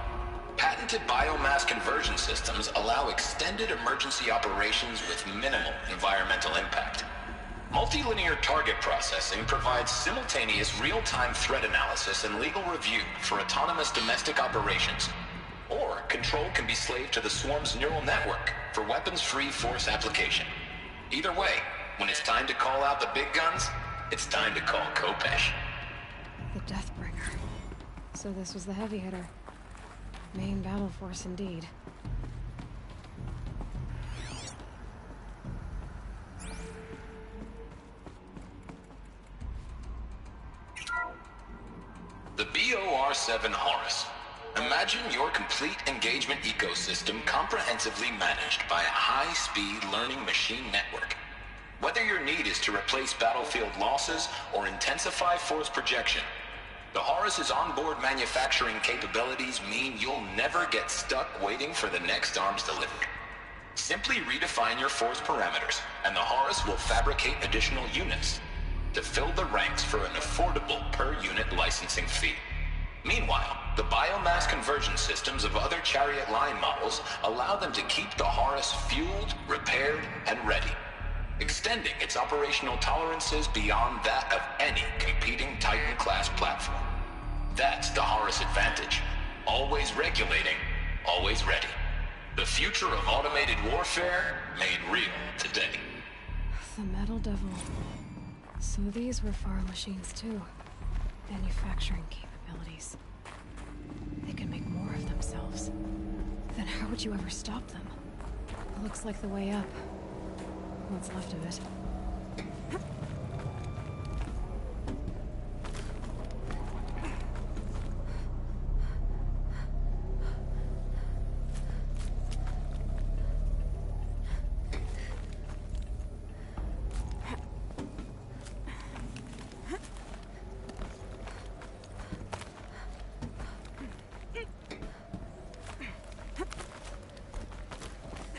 Patented biomass conversion systems allow extended emergency operations with minimal environmental impact. Multilinear target processing provides simultaneous real-time threat analysis and legal review for autonomous domestic operations. Or control can be slaved to the swarm's neural network for weapons-free force application. Either way, when it's time to call out the big guns, it's time to call Khopesh. The Deathbringer. So this was the heavy hitter. Main battle force indeed. The BOR-7 Horus. Imagine your complete engagement ecosystem comprehensively managed by a high-speed learning machine network. Whether your need is to replace battlefield losses or intensify force projection, the Horus's onboard manufacturing capabilities mean you'll never get stuck waiting for the next arms delivery. Simply redefine your force parameters, and the Horus will fabricate additional units to fill the ranks for an affordable per-unit licensing fee. Meanwhile, the biomass conversion systems of other chariot line models allow them to keep the Horus fueled, repaired, and ready, extending its operational tolerances beyond that of any competing Titan-class platform. That's the Horus advantage. Always regulating, always ready. The future of automated warfare made real today. The Metal Devil. So these were Faro machines too. Manufacturing capabilities. They can make more of themselves. Then how would you ever stop them? Looks like the way up. What's left of it.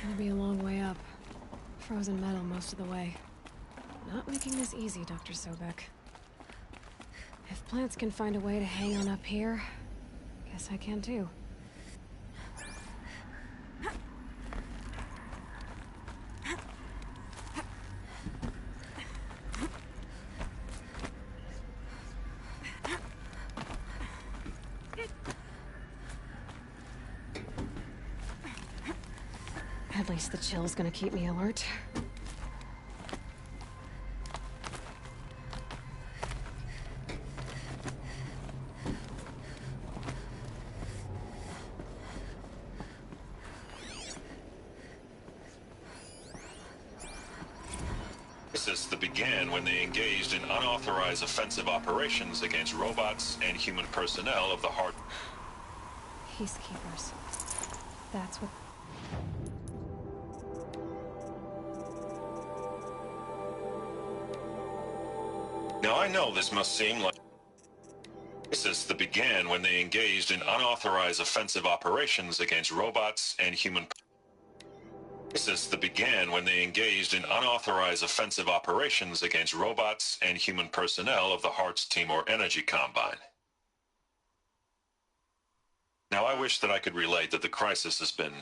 Gonna be a long way up. Frozen metal most of the way. Not making this easy, Dr. Sobek. If plants can find a way to hang on up here, guess I can too. At least the chill's gonna keep me alert. crisis that began when they engaged in unauthorized offensive operations against robots and human personnel of the Heart. Peacekeepers. That's what... Now I know this must seem like crisis that began when they engaged in unauthorized offensive operations against robots and human crisis that began when they engaged in unauthorized offensive operations against robots and human personnel of the Hearts Timor Energy Combine. Now I wish that I could relate that the crisis has been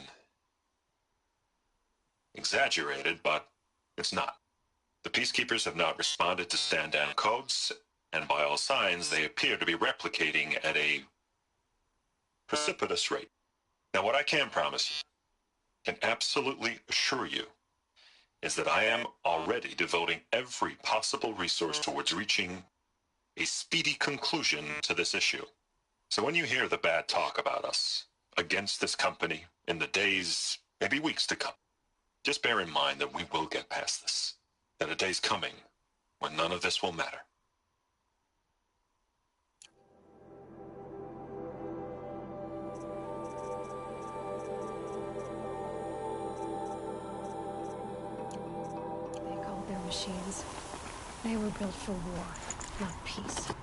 exaggerated, but it's not. The Peacekeepers have not responded to stand-down codes, and by all signs, they appear to be replicating at a precipitous rate. Now, what I can promise you, can absolutely assure you, is that I am already devoting every possible resource towards reaching a speedy conclusion to this issue. So when you hear the bad talk about us against this company in the days, maybe weeks to come, just bear in mind that we will get past this. That a day's coming when none of this will matter. They called their machines. They were built for war, not peace.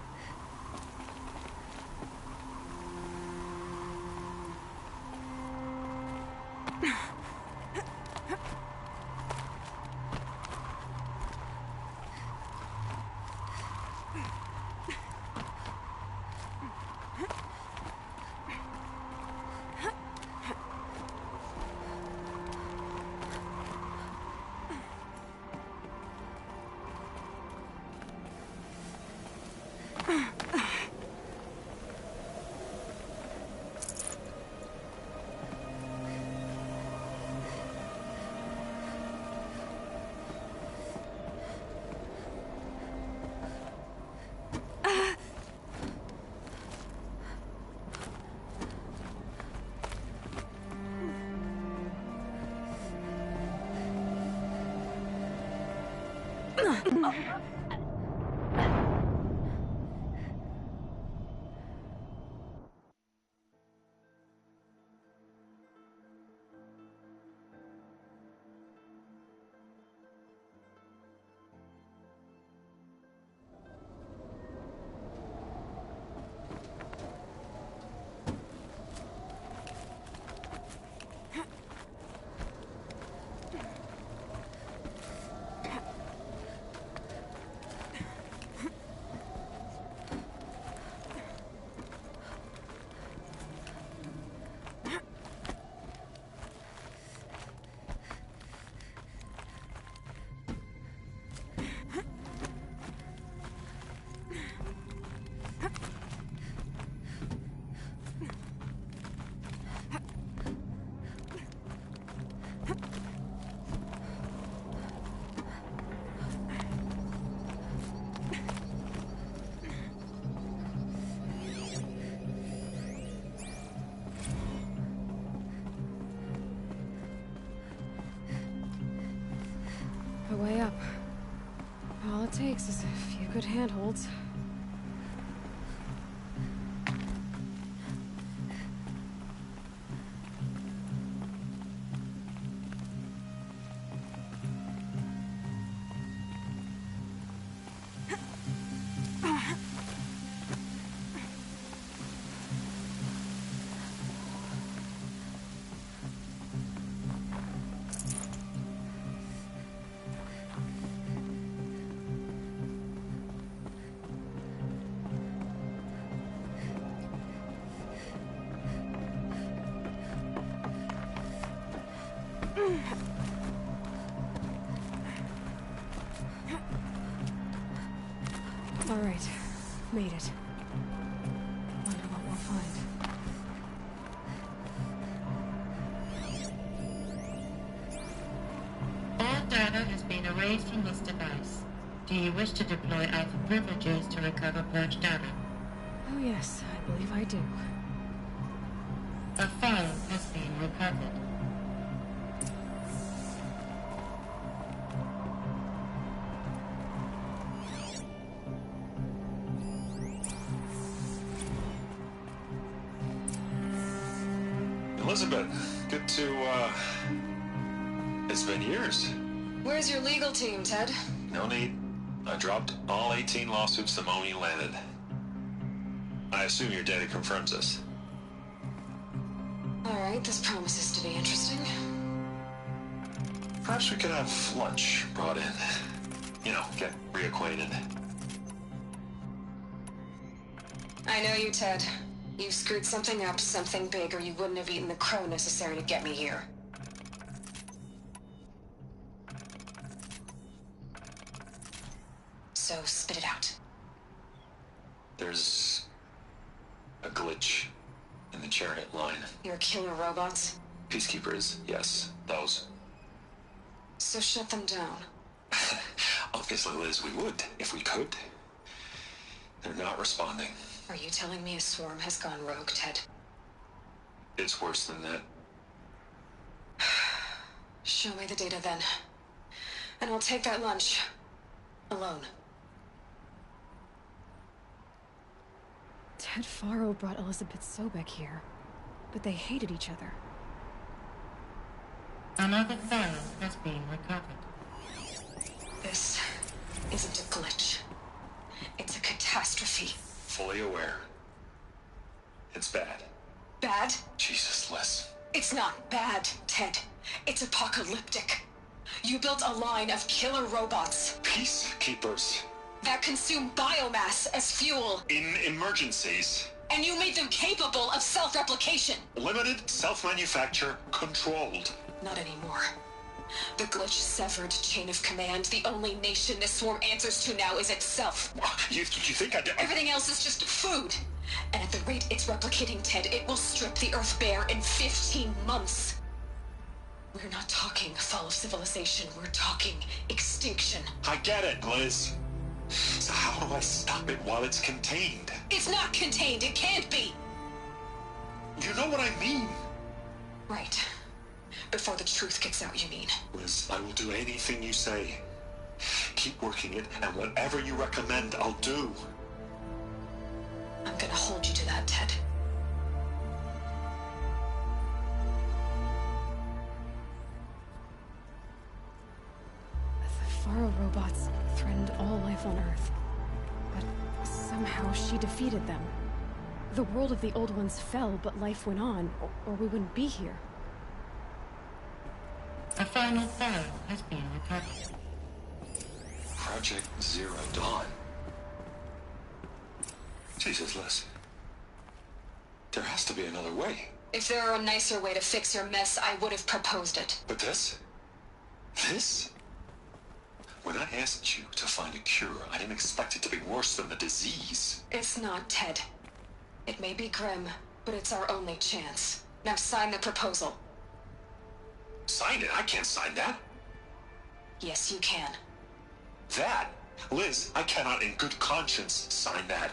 The way up. All it takes is a few good handholds. All right, made it. Wonder what we'll find. All data has been erased from this device. Do you wish to deploy Alpha privileges to recover purged data? Oh yes, I believe I do. A file has been recovered. Elizabeth, good to, It's been years. Where's your legal team, Ted? No need. I dropped all 18 lawsuits the moment you landed. I assume your data confirms this. Alright, this promises to be interesting. Perhaps we could have lunch brought in. You know, get reacquainted. I know you, Ted. You screwed something up, something big, or you wouldn't have eaten the crow necessary to get me here. So, spit it out. There's a glitch in the chariot line. Your killer robots? Peacekeepers, yes, those. So shut them down. Obviously, Liz, we would, if we could. They're not responding. Are you telling me a swarm has gone rogue, Ted? It's worse than that. Show me the data then. And I'll take that lunch. Alone. Ted Faro brought Elizabeth Sobek here, but they hated each other. Another file has been recovered. This isn't a glitch. It's a catastrophe. Fully aware. It's bad. Bad? Jesus, Liz. It's not bad, Ted. It's apocalyptic. You built a line of killer robots. Peacekeepers. That consume biomass as fuel. In emergencies. And you made them capable of self-replication. Limited, self-manufacture, controlled. Not anymore. The glitch severed chain of command. The only nation this swarm answers to now is itself. You think I did? Everything else is just food. And at the rate it's replicating, Ted, it will strip the Earth bare in 15 months. We're not talking fall of civilization. We're talking extinction. I get it, Liz. So how do I stop it while it's contained? It's not contained. It can't be. You know what I mean? Right. Before the truth gets out, you mean? Liz, I will do anything you say. Keep working it, and whatever you recommend, I'll do. I'm gonna hold you to that, Ted. The Faro robots threatened all life on Earth. But somehow she defeated them. The world of the old ones fell, but life went on, or we wouldn't be here. A final file has been recovered. Project Zero Dawn. Jesus, Liz. There has to be another way. If there were a nicer way to fix your mess, I would have proposed it. But this? This? When I asked you to find a cure, I didn't expect it to be worse than the disease. It's not, Ted. It may be grim, but it's our only chance. Now sign the proposal. Sign it? I can't sign that. Yes, you can. That? Liz, I cannot in good conscience sign that.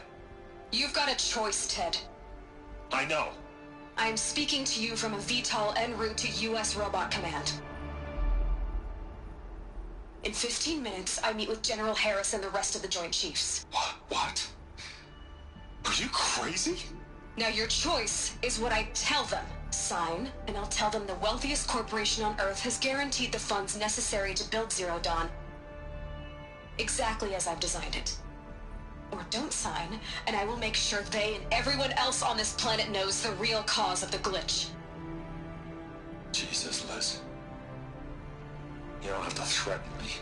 You've got a choice, Ted. I know. I am speaking to you from a VTOL en route to U.S. Robot Command. In 15 minutes, I meet with General Harris and the rest of the Joint Chiefs. What? Are you crazy? Now your choice is what I tell them. Sign, and I'll tell them the wealthiest corporation on Earth has guaranteed the funds necessary to build Zero Dawn. Exactly as I've designed it. Or don't sign, and I will make sure they and everyone else on this planet knows the real cause of the glitch. Jesus, Liz. You don't have to threaten me.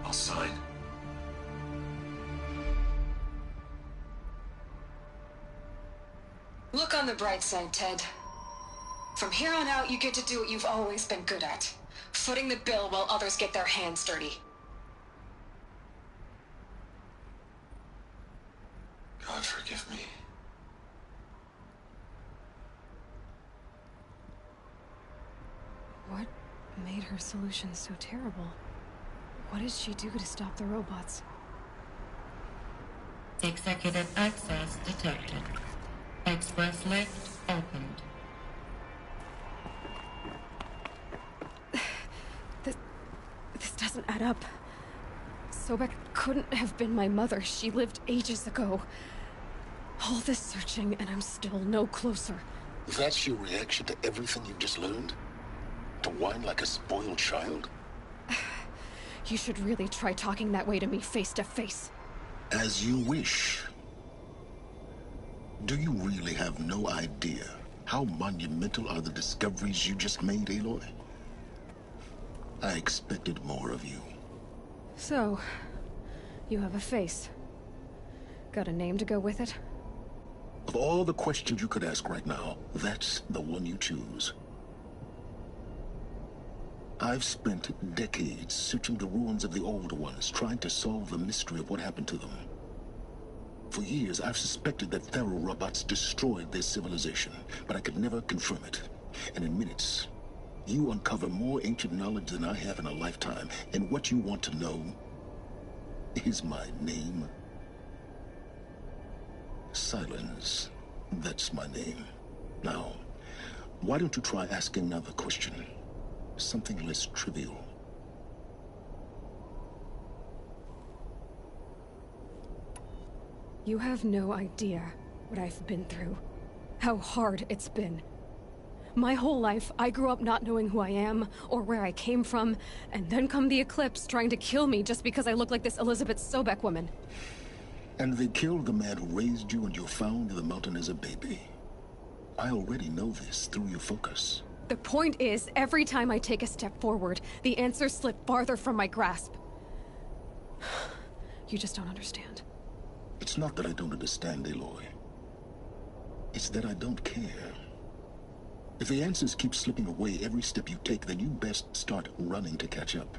I'll sign. Look on the bright side, Ted. From here on out, you get to do what you've always been good at. Footing the bill while others get their hands dirty. God forgive me. What made her solution so terrible? What did she do to stop the robots? Executive access detected. Express lift opened. This doesn't add up. Sobek couldn't have been my mother. She lived ages ago. All this searching, and I'm still no closer. That's your reaction to everything you've just learned? To whine like a spoiled child? You should really try talking that way to me face to face. As you wish. Do you really have no idea how monumental are the discoveries you just made, Aloy? I expected more of you. So, you have a face. Got a name to go with it? Of all the questions you could ask right now, that's the one you choose. I've spent decades searching the ruins of the old ones, trying to solve the mystery of what happened to them. For years, I've suspected that Faro robots destroyed their civilization, but I could never confirm it. And in minutes, you uncover more ancient knowledge than I have in a lifetime, and what you want to know is my name. Silence. That's my name. Now, why don't you try asking another question? Something less trivial. You have no idea what I've been through. How hard it's been. My whole life, I grew up not knowing who I am, or where I came from, and then come the Eclipse trying to kill me just because I look like this Elizabeth Sobek woman. And they killed the man who raised you and you found in the mountain as a baby. I already know this through your focus. The point is, every time I take a step forward, the answers slip farther from my grasp. You just don't understand. It's not that I don't understand, Aloy. It's that I don't care. If the answers keep slipping away every step you take, then you best start running to catch up.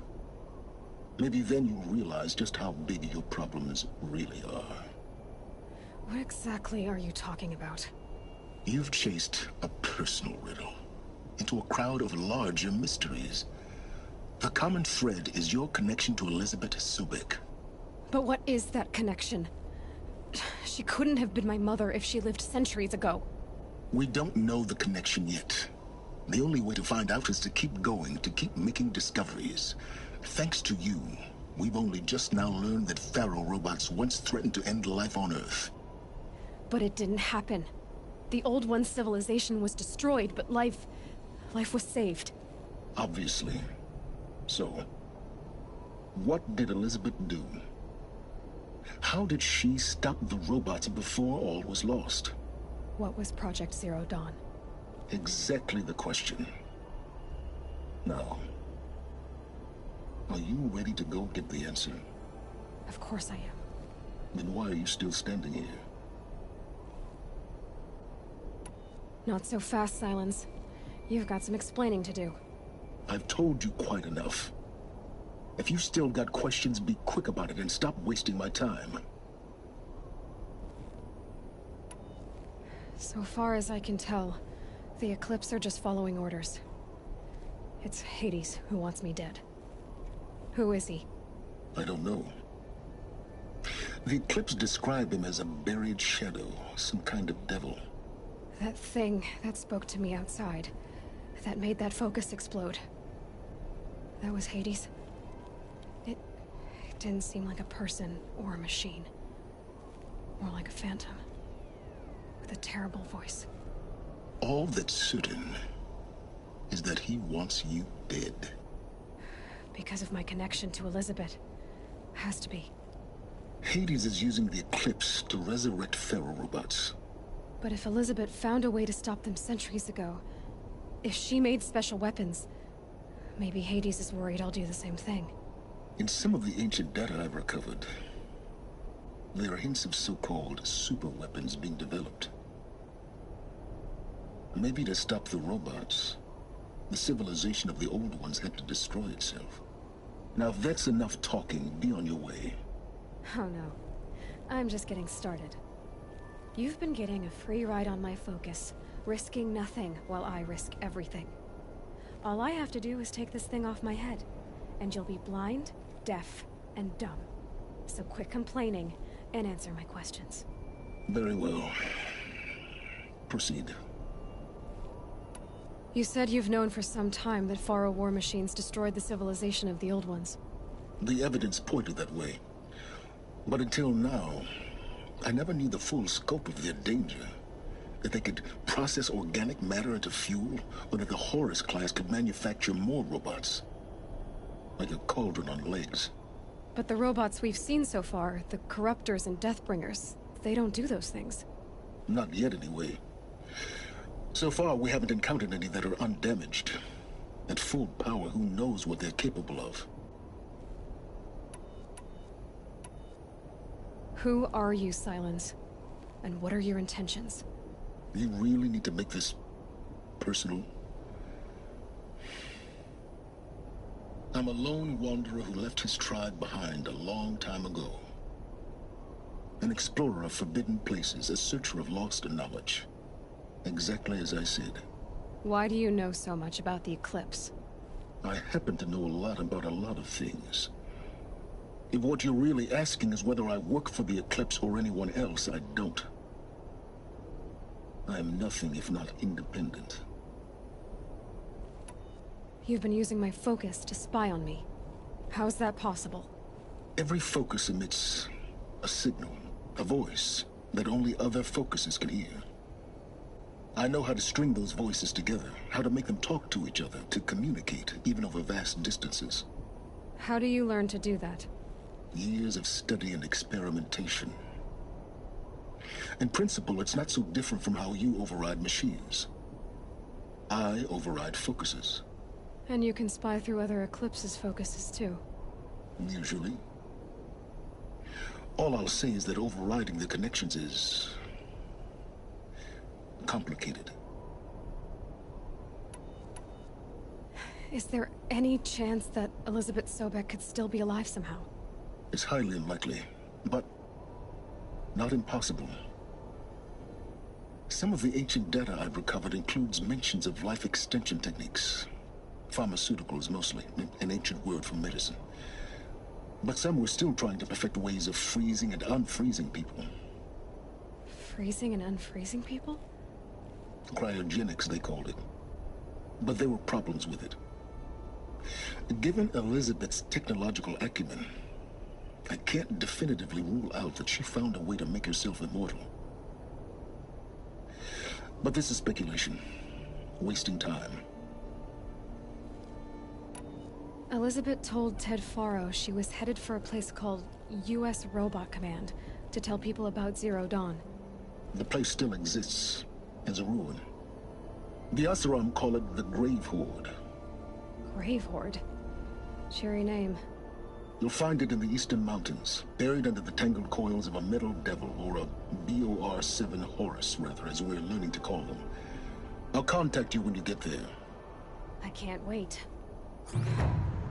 Maybe then you'll realize just how big your problems really are. What exactly are you talking about? You've chased a personal riddle into a crowd of larger mysteries. The common thread is your connection to Elizabeth Sobek. But what is that connection? She couldn't have been my mother if she lived centuries ago. We don't know the connection yet. The only way to find out is to keep going, to keep making discoveries. Thanks to you, we've only just now learned that Faro robots once threatened to end life on Earth. But it didn't happen. The Old One's civilization was destroyed, but life was saved. Obviously. So, what did Elizabeth do? How did she stop the robots before all was lost? What was Project Zero Dawn? Exactly the question. Now, are you ready to go get the answer? Of course I am. Then why are you still standing here? Not so fast, Silence. You've got some explaining to do. I've told you quite enough. If you've still got questions, be quick about it and stop wasting my time. So far as I can tell, the Eclipse are just following orders. It's Hades who wants me dead. Who is he? I don't know. The Eclipse described him as a buried shadow, some kind of devil. That thing that spoke to me outside, that made that focus explode. That was Hades. It didn't seem like a person or a machine. More like a phantom. With a terrible voice. All that's certain is that he wants you dead. Because of my connection to Elizabeth. Has to be. Hades is using the Eclipse to resurrect Faro robots. But if Elizabeth found a way to stop them centuries ago, if she made special weapons, maybe Hades is worried I'll do the same thing. In some of the ancient data I've recovered, there are hints of so-called super weapons being developed. Maybe to stop the robots, the civilization of the old ones had to destroy itself. Now if that's enough talking, be on your way. Oh no. I'm just getting started. You've been getting a free ride on my focus, risking nothing while I risk everything. All I have to do is take this thing off my head, and you'll be blind, deaf, and dumb. So quit complaining and answer my questions. Very well. Proceed. You said you've known for some time that Faro war machines destroyed the civilization of the old ones. The evidence pointed that way. But until now, I never knew the full scope of their danger. That they could process organic matter into fuel, or that the Horus class could manufacture more robots. Like a cauldron on legs. But the robots we've seen so far, the Corruptors and Deathbringers, they don't do those things. Not yet, anyway. So far, we haven't encountered any that are undamaged. At full power, who knows what they're capable of? Who are you, Sylens? And what are your intentions? You really need to make this personal? I'm a lone wanderer who left his tribe behind a long time ago. An explorer of forbidden places, a searcher of lost knowledge. Exactly as I said. Why do you know so much about the Eclipse? I happen to know a lot about a lot of things. If what you're really asking is whether I work for the Eclipse or anyone else, I don't. I am nothing if not independent. You've been using my focus to spy on me. How's that possible? Every focus emits a signal, a voice, that only other focuses can hear. I know how to string those voices together, how to make them talk to each other, to communicate, even over vast distances. How do you learn to do that? Years of study and experimentation. In principle, it's not so different from how you override machines. I override focuses. And you can spy through other Eclipse's focuses too. Usually. All I'll say is that overriding the connections is complicated. Is there any chance that Elizabeth Sobek could still be alive somehow? It's highly unlikely, but not impossible. Some of the ancient data I've recovered includes mentions of life extension techniques. Pharmaceuticals, mostly, an ancient word for medicine. But some were still trying to perfect ways of freezing and unfreezing people. Freezing and unfreezing people? Cryogenics, they called it. But there were problems with it. Given Elizabeth's technological acumen, I can't definitively rule out that she found a way to make herself immortal. But this is speculation. Wasting time. Elizabeth told Ted Faro she was headed for a place called U.S. Robot Command to tell people about Zero Dawn. The place still exists as a ruin. The Oseram call it the Grave Horde. Grave Horde? Cheery name. You'll find it in the Eastern Mountains, buried under the tangled coils of a Metal Devil, or a BOR-7 Horus, rather, as we're learning to call them. I'll contact you when you get there. I can't wait.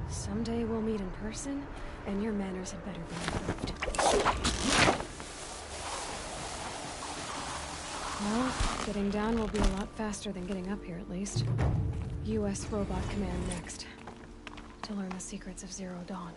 Someday we'll meet in person, and your manners had better be improved. Well, getting down will be a lot faster than getting up here, at least. U.S. Robot Command next. To learn the secrets of Zero Dawn.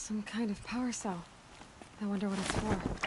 Some kind of power cell. I wonder what it's for.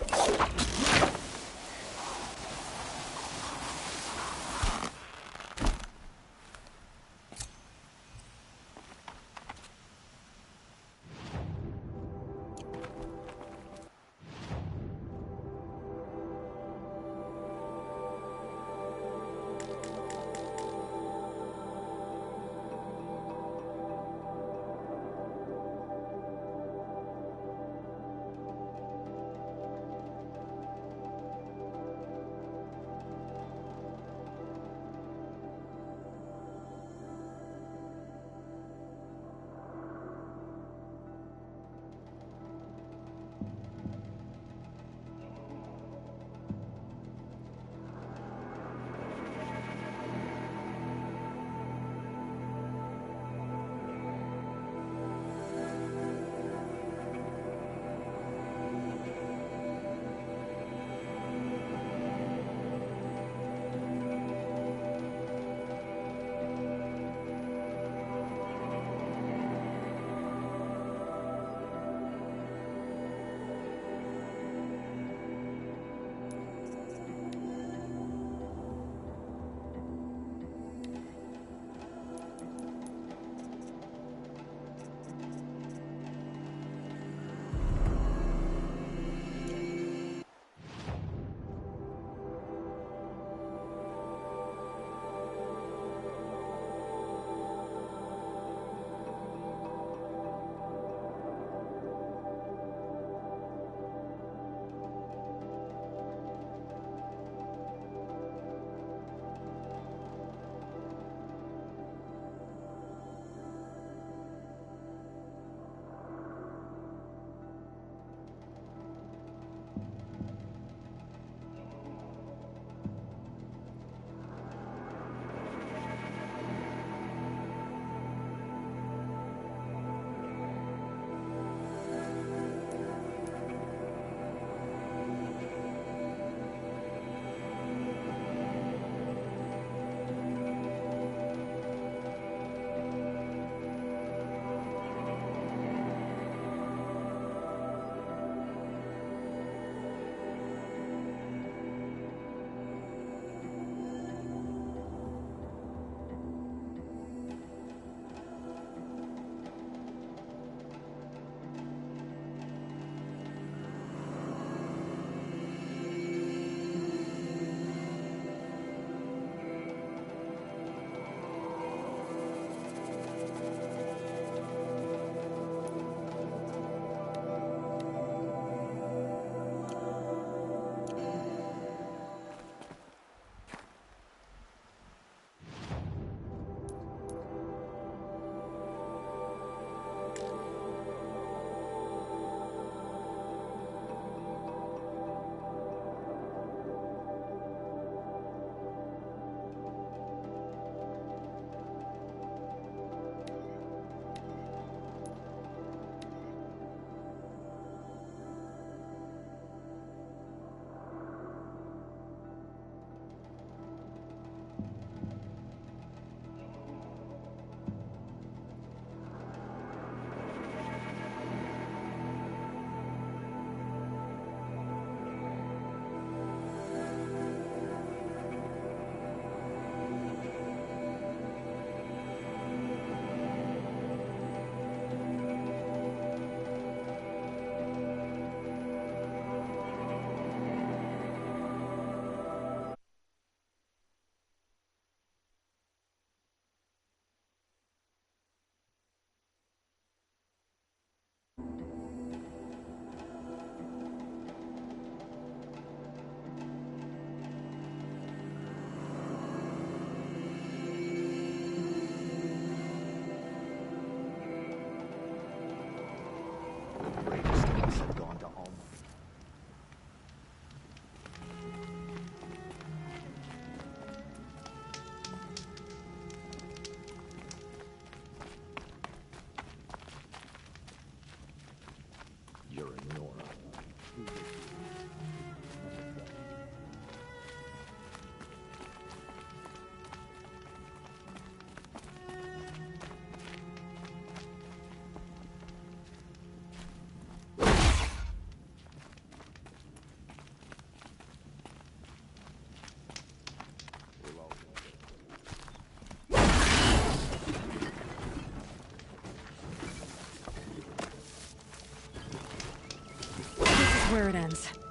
where it ends.